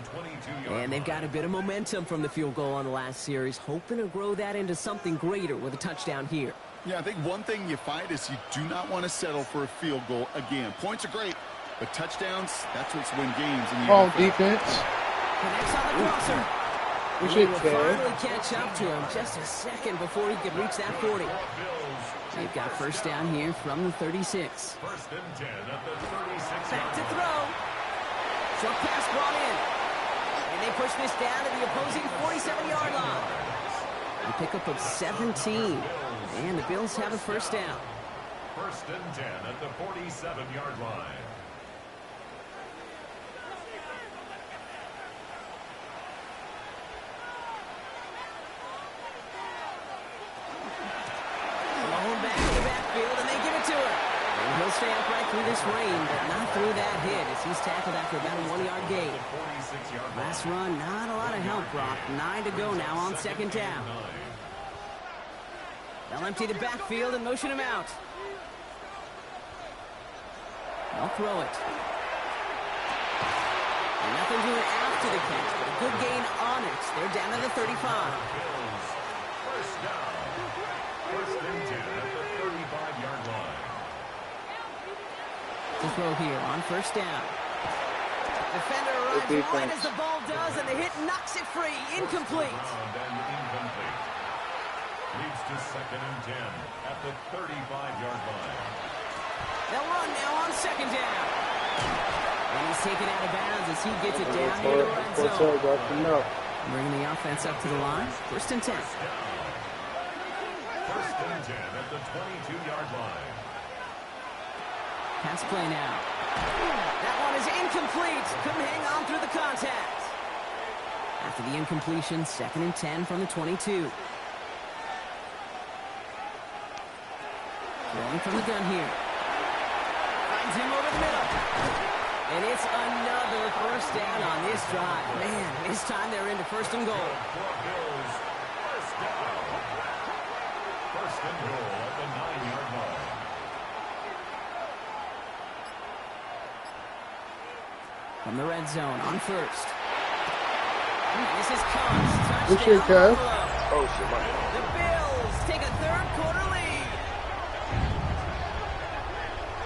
And they've got a bit of momentum from the field goal on the last series, hoping to grow that into something greater with a touchdown here. Yeah, I think one thing you find is you do not want to settle for a field goal again. Points are great, but touchdowns, that's what's win games in the NFL. Defense. Connects on the crosser. We He should will care. finally catch up to him just a second before he could reach that 40. They've got first down here from the 36. First and 10 at the 36. Back to throw. Short pass brought in. And they push this down to the opposing 47-yard line. A pickup of 17. And the Bills have a first down. First and 10 at the 47-yard line. Blown back to the backfield, and they give it to him. And he'll stay upright through this rain, but not through that hit as he's tackled after about a 1-yard gain. Last run, not a lot of help, Brock. 9 to go now on 2nd down. They'll empty the backfield and motion him out. They'll throw it. And nothing doing after the catch, but a good gain on it. They're down to the 35. First down. First and 10 at the 35-yard line. To throw here on first down. Defender arrives right as the ball does, and the hit knocks it free. Incomplete. And incomplete. Leads to 2nd and 10 at the 35-yard line. They'll run now on 2nd down. And he's taken out of bounds as he gets it down here to the red zone. Bringing the offense up to the line. First and 10. First and 10 at the 22-yard line. Pass play now. That one is incomplete. Couldn't hang on through the contact. After the incompletion, 2nd and 10 from the 22. Throwing from the gun here. Finds him over the middle. And it's another first down on this drive. Man, this time they're into 1st and goal. First and goal at the 9-yard line. From the red zone on 1st. This is Cox. What's your Touchdown. cut? Oh, shit, my bad. The Bills take a 3rd quarter lead.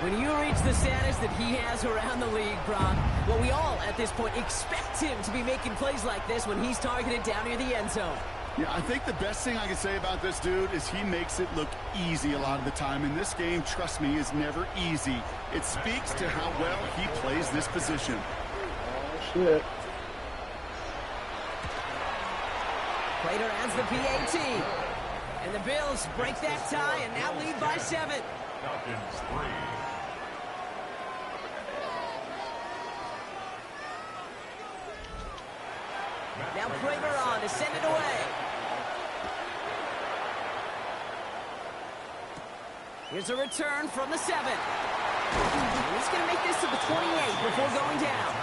When you reach the status that he has around the league, Brock, well, we all at this point expect him to be making plays like this when he's targeted down near the end zone. Yeah, I think the best thing I can say about this dude is he makes it look easy a lot of the time. And this game, trust me, is never easy. It speaks to how well he plays this position. Oh, shit. Prater adds the PAT. And the Bills break that tie and now lead by 7. Falcons 3. Now Prater on to send it away. Here's a return from the 7. He's going to make this to the 28 before going down.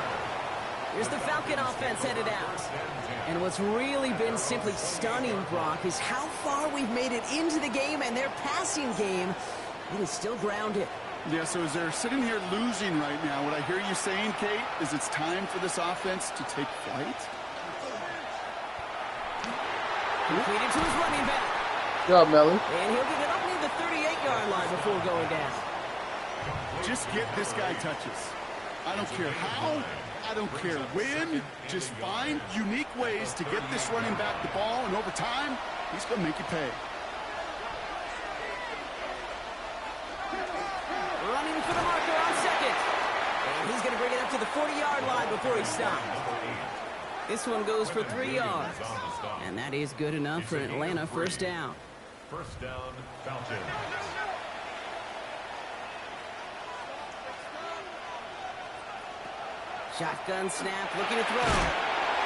Here's the Falcon offense headed out. And what's really been simply stunning, Brock, is how far we've made it into the game, and their passing game, it is still grounded. Yeah, so as they're sitting here losing right now, what I hear you saying, Kate, is it's time for this offense to take flight? Completed to his running back. Good job, Melly. And he'll get it up near the 38-yard line before going down. Just get this guy touches. I don't care how, I don't care when. Just find unique ways to get this running back the ball, and over time, he's going to make you pay. Running for the marker on 2nd. And he's going to bring it up to the 40-yard line before he stops. This one goes for 3 yards. And that is good enough for an Atlanta first down. First down, Falcons. Shotgun snap, looking to throw.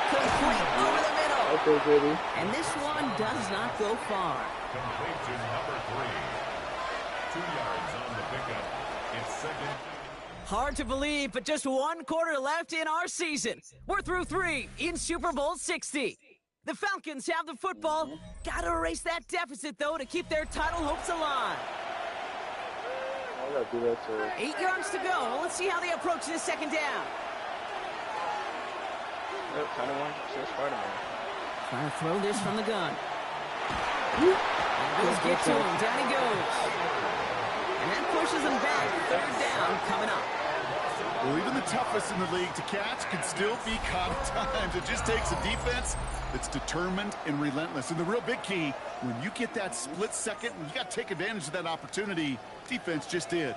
Complete over the middle. Okay, baby. And this one does not go far. Complete to number 3. 2 yards on the pickup. It's 2nd. Hard to believe, but just 1 quarter left in our season. We're through 3 in Super Bowl 60. The Falcons have the football. Gotta erase that deficit, though, to keep their title hopes alive. I gotta do that too. 8 yards to go. Let's see how they approach this 2nd down. Yep, kind of one. So Spider-Man. Trying to throw this from the gun. Bills get to him. Down he goes. And that pushes him back. 3rd down coming up. Well, even the toughest in the league to catch can still be caught at times. It just takes a defense that's determined and relentless. And the real big key, when you get that split second, you got to take advantage of that opportunity. Defense just did.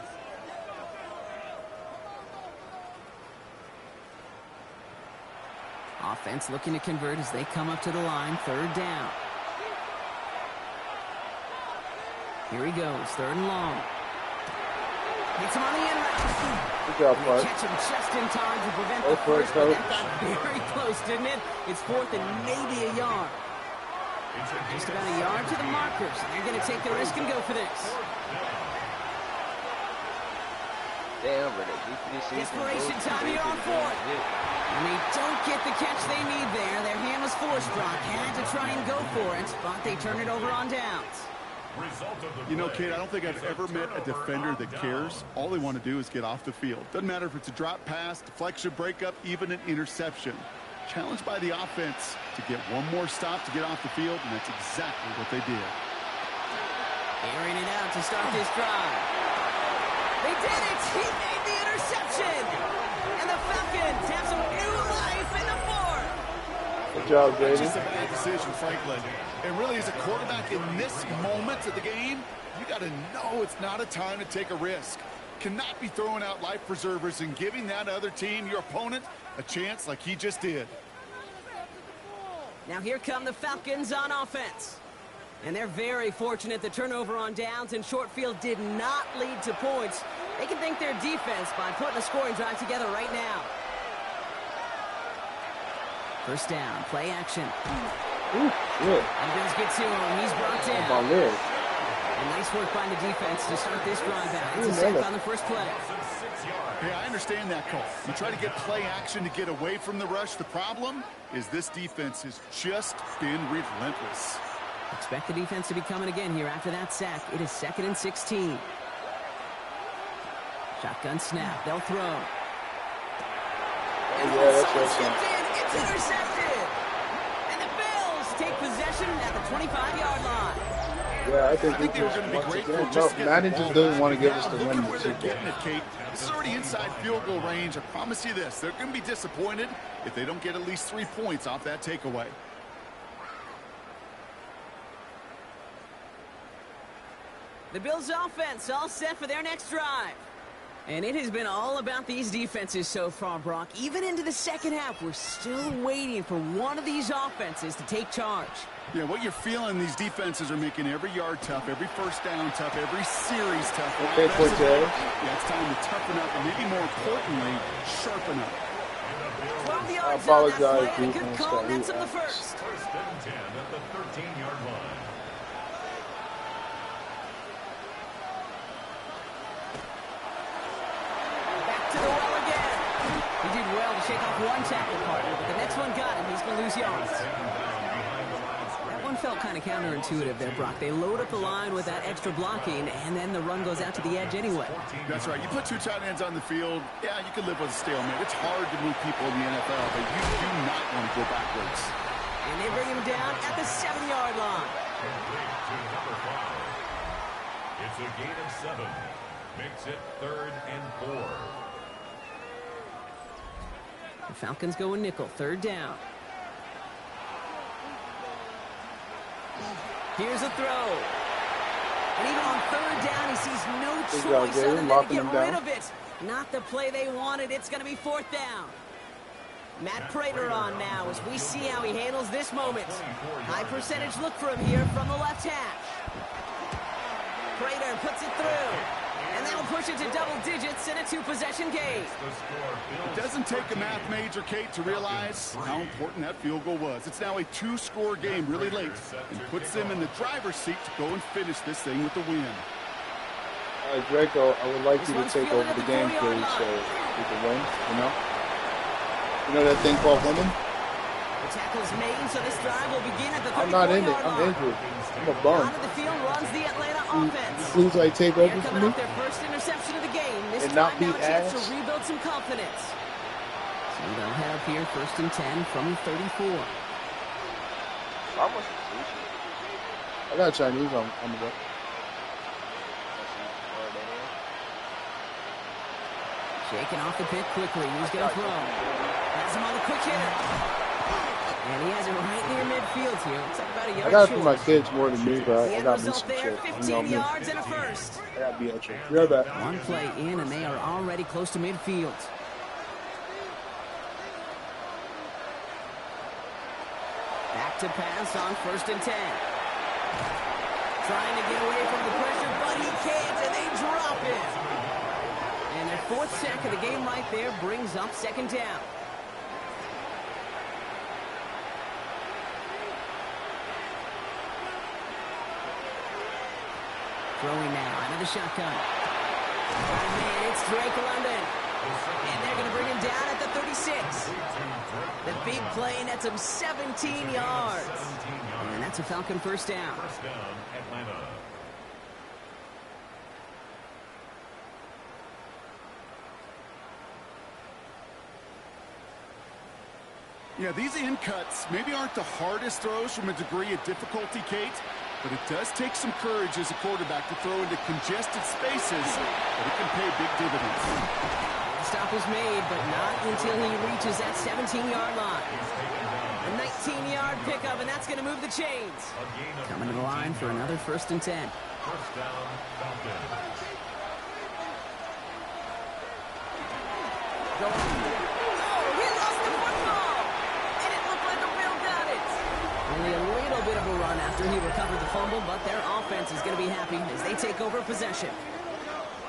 Offense looking to convert as they come up to the line. 3rd down. Here he goes. 3rd and long. Hits him on the end route. Good job, They Clark. catch him just in time to prevent Go the for it, first, but coach. that got very close, didn't it? It's 4th and maybe a yard. Just about a yard to the markers. They're going to take the risk and go for this. Damn, but GPC. Desperation time here on 4th. And they don't get the catch they need there. Their hand was forced, Brock. Had to try and go for it, but they turn it over on downs. You know, Kate, I don't think I've ever met a defender that cares. All they want to do is get off the field. Doesn't matter if it's a drop pass, deflection, breakup, even an interception. Challenged by the offense to get one more stop to get off the field, and that's exactly what they did. Airing it out to start this drive. They did it! He made the interception! And the Falcons have some new life in the 4th. Good job, That's Brady. just a bad decision, Franklin. And really, as a quarterback in this moment of the game, you got to know it's not a time to take a risk. Cannot be throwing out life preservers and giving that other team, your opponent, a chance like he just did. Now here come the Falcons on offense. And they're very fortunate the turnover on downs and short field did not lead to points. They can thank their defense by putting a scoring drive together right now. First down, play action. Ooh, good. And Bills get to him. He's brought down. How about this? And nice work by the defense to start this drive out. It's a sack on the first play. Hey, I understand that call. You try to get play action to get away from the rush. The problem is this defense has just been relentless. Expect the defense to be coming again here after that sack. It is 2nd and 16. Shotgun snap. They'll throw. Yeah, that's right. It's intercepted. And the Bills take possession at the 25-yard line. Yeah, I think they were going to be grateful no, just to get Madden just doesn't want to give us the Look win. at where they're getting it, Kate. This is already inside field goal range. I promise you this. They're going to be disappointed if they don't get at least 3 points off that takeaway. The Bills' offense all set for their next drive. And it has been all about these defenses so far, Brock. Even into the second half, we're still waiting for one of these offenses to take charge. Yeah, what you're feeling, these defenses are making every yard tough, every first down tough, every series tough. Okay, Cortez. Yeah, it's time to toughen up and maybe more importantly, sharpen up. 12 I yards apologize, on that play, and a defense, good call, that nets he him the asked. first. First and 10 at the 13-yard line. Back to the well again. He did well to shake off one tackle partner, but the next one got him. He's going to lose yards. That one felt kind of counterintuitive there, Brock. They load up the line with that extra blocking, and then the run goes out to the edge anyway. That's right. You put 2 tight ends on the field, yeah, you can live with a stalemate. It's hard to move people in the NFL, but you do not want to go backwards. And they bring him down at the 7-yard line. Complete to number 5. It's a gain of 7. Makes it 3rd and 4. The Falcons go in nickel, 3rd down. Here's a throw. And even on 3rd down, he sees no choice other than to get rid of it. Not the play they wanted. It's going to be 4th down. Matt Prater on now as we see how he handles this moment. High percentage look for him here from the left hash. Prater puts it through. And that'll push it to double digits in a 2-possession game. It doesn't take a math major, Kate, to realize how important that field goal was. It's now a 2-score game really late and puts them in the driver's seat to go and finish this thing with the win. Draco, I would like you to take over the game, please, so we can win, you know? You know that thing called winning? The tackle's made, so this drive will begin at the 34-yard line. I'm not in it. I'm injured. I'm a bum. Onto the field runs the Atlanta offense. Please, like, take They're over for coming me? up their first interception of the game. This And not time now be a chance ass. to rebuild some confidence. So they'll have here 1st and 10 from the 34. I got Chinese on the way. Shaking off the pick quickly. He's going to throw. Has him on the quick hitter. And he has it right near midfield here. Looks like about a yard I got short. for my kids more than me, but The I end got me result some there, shit. You know 15 me. yards and a first. I got to be extra. You're back. One play in, and they are already close to midfield. Back to pass on 1st and 10. Trying to get away from the pressure, but he can't, and they drop it. And their 4th sack of the game right there brings up 2nd down. Throwing now out of the shotgun. And it's Drake London. And they're going to bring him down at the 36. The big play nets him 17 yards. And that's a Falcon first down. First down, Atlanta. Yeah, these in cuts maybe aren't the hardest throws from a degree of difficulty, Kate, but it does take some courage as a quarterback to throw into congested spaces, but it can pay big dividends. The stop is made, but not until he reaches that 17-yard line. A 19-yard pickup, and that's going to move the chains. Coming to the line for another 1st and 10. First down, Falcons. He lost the football! And it looked like the Bill got it. Only a little bit of a run after after he recovered the fumble, but their offense is going to be happy as they take over possession.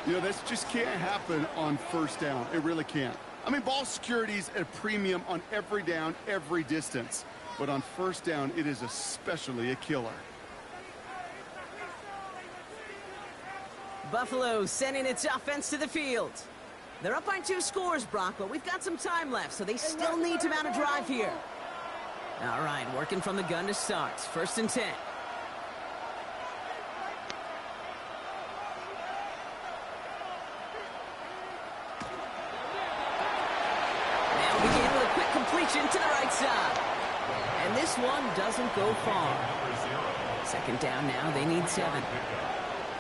You know, this just can't happen on first down. It really can't. I mean, ball security is at a premium on every down, every distance. But on first down, it is especially a killer. Buffalo sending its offense to the field. They're up by 2 scores, Brock, but we've got some time left, so they still need to mount a drive here. All right, working from the gun to start. 1st and 10. They'll begin with a quick completion to the right side. And this one doesn't go far. 2nd down now. They need 7.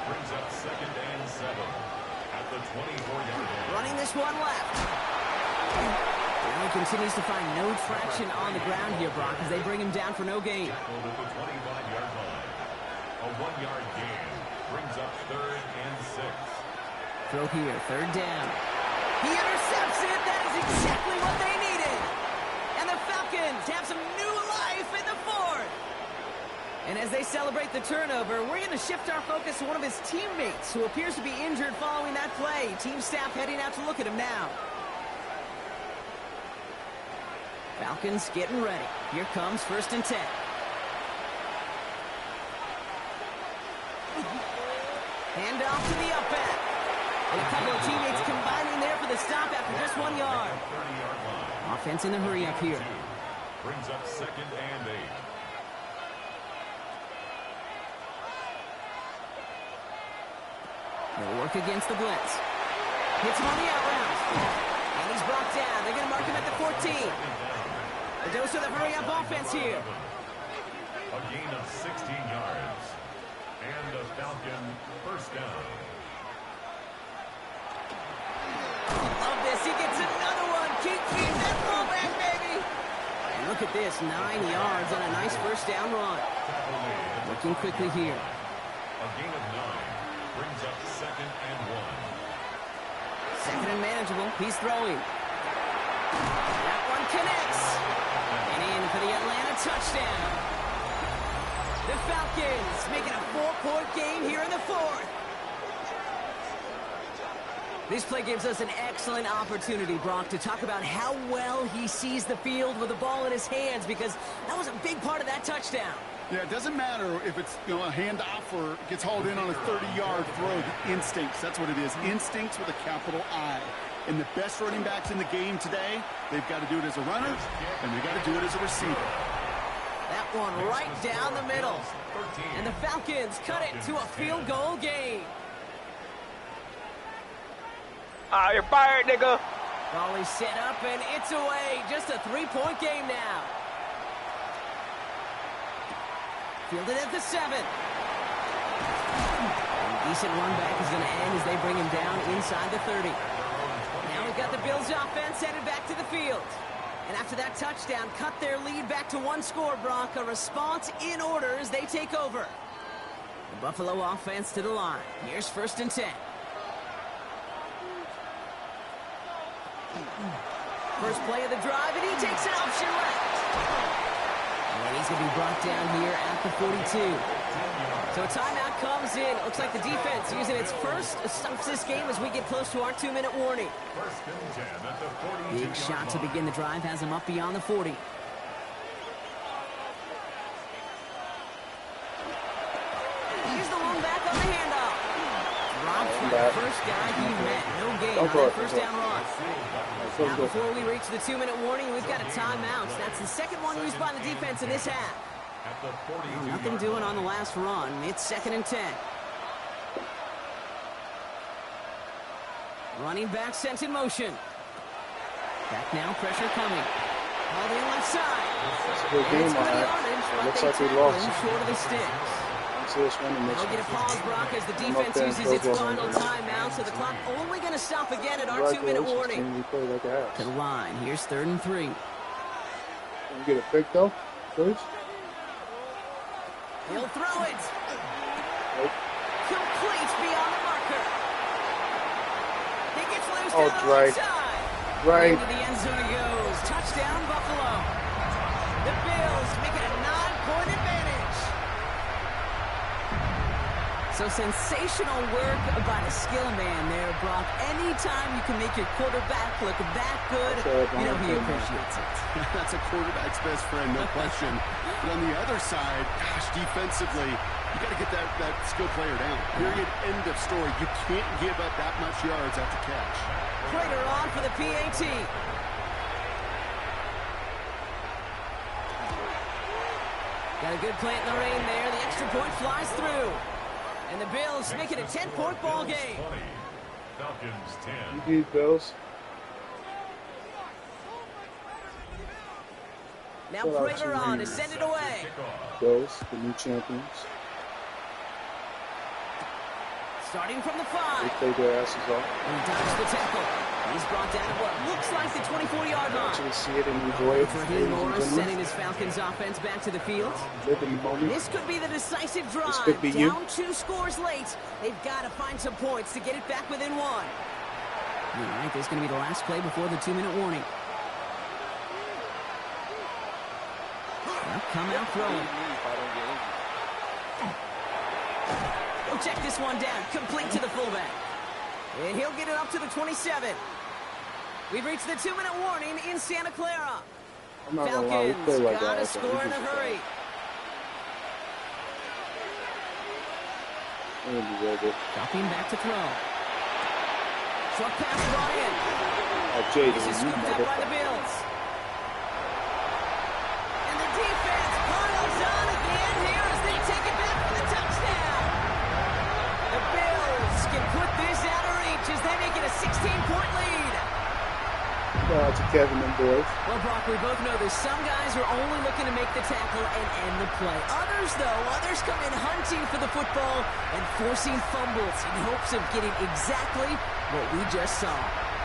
Brings up 2nd and 7 at the 24-yard line. Running this one left. Now he continues to find no traction on the ground here, Brock, as they bring him down for no gain. Tackled at the 25-yard line. A 1-yard gain brings up 3rd and 6. Throw here, 3rd down. He intercepts it. That is exactly what they needed. And the Falcons have some new life in the 4th. And as they celebrate the turnover, we're going to shift our focus to one of his teammates who appears to be injured following that play. Team staff heading out to look at him now. Falcons getting ready. Here comes 1st and 10. Hand off to the up back. And a couple of teammates combining there for the stop after just 1 yard. Offense in the hurry up here. Brings up 2nd and 8. They'll work against the blitz. Hits him on the out route. And he's brought down. They're going to mark him at the 14. A dose of the hurry-up offense here. A gain of 16 yards. And a Falcon 1st down. Love this. He gets another one. Keep that fullback, baby. And look at this. 9 yards on a nice 1st down run. Looking quickly here. A gain of 9 brings up 2nd and 1. 2nd and manageable. He's throwing. That one connects. And in for the Atlanta touchdown. The Falcons making a 4-point game here in the 4th. This play gives us an excellent opportunity, Brock, to talk about how well he sees the field with the ball in his hands, because that was a big part of that touchdown. Yeah, it doesn't matter if it's, you know, a handoff or gets hauled in on a 30-yard throw. The instincts, that's what it is. Instincts with a capital I. And the best running backs in the game today, they've got to do it as a runner, and they've got to do it as a receiver. That one right down the middle. And the Falcons cut it to a field goal game. Ah, you're fired, nigga. Raleigh set up, and it's away. Just a 3-point game now. Fielded at the 7. Decent run back is going to end as they bring him down inside the 30. Now we've got the Bills offense headed back to the field. And after that touchdown, cut their lead back to 1 score, Brock. A response in order as they take over. The Buffalo offense to the line. Here's 1st and 10. First play of the drive, and he takes an option left. And he's going to be brought down here at the 42. So a timeout comes in. It looks like the defense using its first stops this game as we get close to our 2-minute warning. Big shot to begin the drive has him up beyond the 40. Here's the long back on the handoff. Robbed for the first guy he met. No gain on that 1st down run. Now before we reach the 2-minute warning, we've got a timeout. That's the second one used by the defense in this half. Nothing doing on the last run. It's 2nd and 10. Running back sent in motion. Back now, pressure coming. All the left side. It's a good game on that. It looks like we lost. Short of the sticks. We'll get a pause, Brock, as the defense uses its final timeout, so the clock only going to stop again at our 2-minute warning. To the line. Here's 3rd and 3. Can we get a pick, though, please? He'll throw it. Nope. Complete beyond the marker. He gets loose Oh, down the right. side. Right. Into the end zone he goes. Touchdown, Buffalo. The Bills make it a 9-point advantage. So sensational work by the skill man there, Brock. Anytime you can make your quarterback look that good, you know he appreciates it. That's a quarterback's best friend, no question. But on the other side, gosh, defensively, you got to get that skill player down. Period. End of story. You can't give up that much yards after catch. Prater on for the PAT. Got a good play in the rain there. The extra point flies through. And the Bills make it a 10-point ball game. Falcons 10. You beat Bills. Now Prater on to send it away. Bills, the new champions. Starting from the They 5. played their asses off. And he dodges the tackle. He's brought down at what looks like the 24-yard line. Actually see it and enjoy it. Raheem Morris sending his Falcons offense back to the field. Live in the moment. This could be the decisive drive. This could be down you. 2 scores late. They've got to find some points to get it back within 1. All right, there's going to be the last play before the 2-minute warning. They'll come out throwing. He'll check this one down, complete to the fullback. And he'll get it up to the 27. We've reached the 2-minute warning in Santa Clara. I'm not gonna lie, we play Falcons like got to that. score in a hurry. Dropping back to throw. Short pass brought in. Oh, Jay, This is you scooped up by the motherfucker. Bills. And the defense piles on again here as they take it back for the touchdown. The Bills can put this out of reach as they make it a 16-point lead. Shout out to Kevin and boys. Well, Brock, we both know there's some guys who are only looking to make the tackle and end the play. Others come in hunting for the football and forcing fumbles in hopes of getting exactly what we just saw.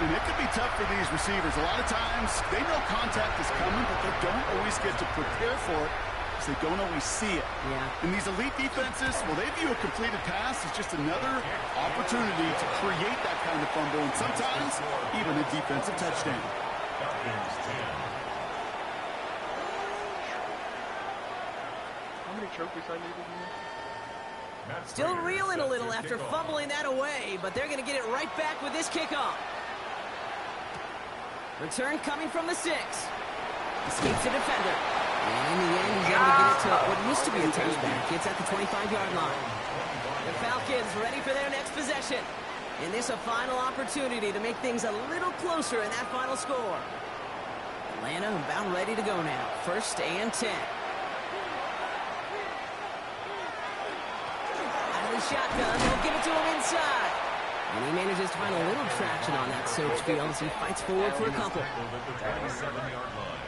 And it could be tough for these receivers. A lot of times, they know contact is coming, but they don't always get to prepare for it because they don't always see it. Yeah. And these elite defenses, well, they view a completed pass as just another opportunity to create that kind of fumble, and sometimes even a defensive touchdown. Falcons 10. How many trophies I need to Still reeling a little after fumbling that away, but they're going to get it right back with this kickoff. Return coming from the 6. Escapes the defender. And in the end, he's able to get it to what used to be a touchback. It's at the 25-yard line. The Falcons ready for their next possession. And this a final opportunity to make things a little closer in that final score. Atlanta about ready to go now. 1st and 10. Shotgun, they'll give it to him inside. And he manages to find a little traction on that search field as he fights forward for a couple. 27-yard line.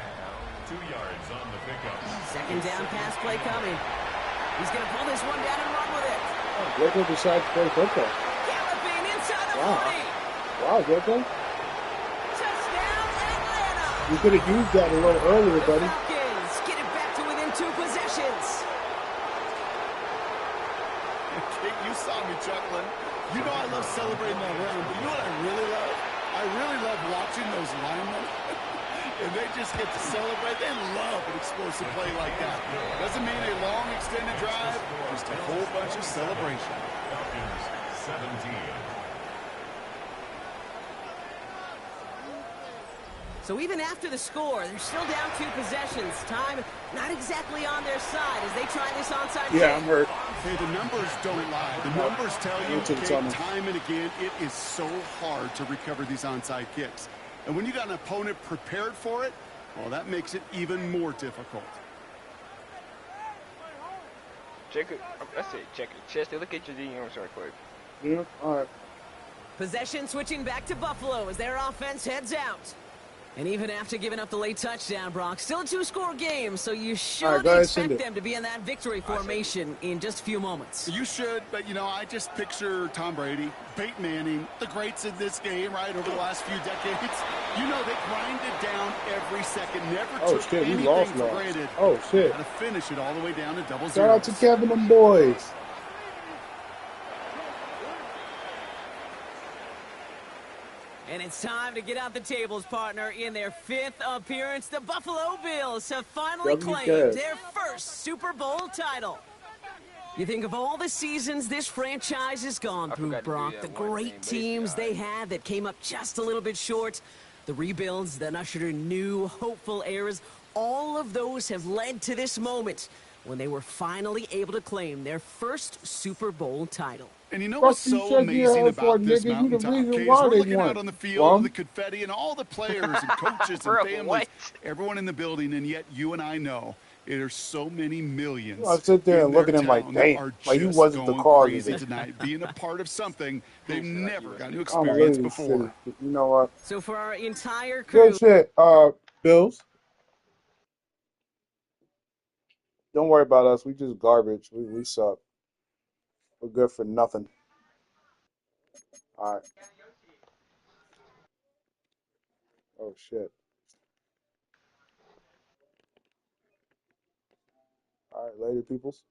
2 yards on the pickup. Second down pass play coming. He's going to pull this one down and run with it. Jacob decides to play football. Galloping inside the 40. Wow, Jacob. Touchdown, Atlanta. You could have used that a little earlier, The buddy. Falcons get it back to within 2 possessions. You saw me chuckling. You know I love celebrating that run, but you know what I really love? I really love watching those linemen. And they just get to celebrate. They love an explosive play like that. Doesn't mean a long extended drive, just a whole bunch of celebration. Falcons 17. So even after the score, they're still down 2 possessions. Time not exactly on their side as they try this onside Yeah, kick. I'm hurt. Hey, the numbers don't lie. The numbers tell you, Into the okay, tunnel. time and again, it is so hard to recover these onside kicks. And when you got an opponent prepared for it, well, that makes it even more difficult. check it? That's it. Check it. Chester, look at your DMs right quick. Yeah, all right. Possession switching back to Buffalo as their offense heads out. And even after giving up the late touchdown, Brock, still a 2-score game, so you should All right, go ahead, send expect it. them to be in that victory formation in just a few moments. You should, but, you know, I just picture Tom Brady, Peyton Manning, the greats in this game, right, over the last few decades. You know, they grinded down every second, never Oh, took shit, we anything lost. for granted. Oh, shit. Got to finish it all the way down to double Shout zeros. out to Kevin and boys. And it's time to get out the tables, partner. In their 5th appearance, the Buffalo Bills have finally W. claimed Kev. their first Super Bowl title. You think of all the seasons this franchise has gone I through, forgot to do Brock, that the one great thing, but it's teams they alright. had that came up just a little bit short, the rebuilds that ushered in new, hopeful eras, all of those have led to this moment when they were finally able to claim their first Super Bowl title. And you know Fuck what's you so shaking your amazing head for, about this nigga? You the mountaintop, reason Kay, is why we're they looking out won. on the field, the Bum. confetti, and all the players and coaches and Bro, families, what? everyone in the building, and yet you and I know there's so many I millions sit there in and look their at him like, town that damn, are like you just wasn't the going cause of crazy it. tonight, being a part of something they've He said like he never wasn't gotten the to I'm cause. experience literally before. sitting. You know what? So for our entire Good crew, shit. Bills. Don't worry about us. We just garbage. We suck. We're good for nothing. All right. Oh shit. All right. Later, peoples.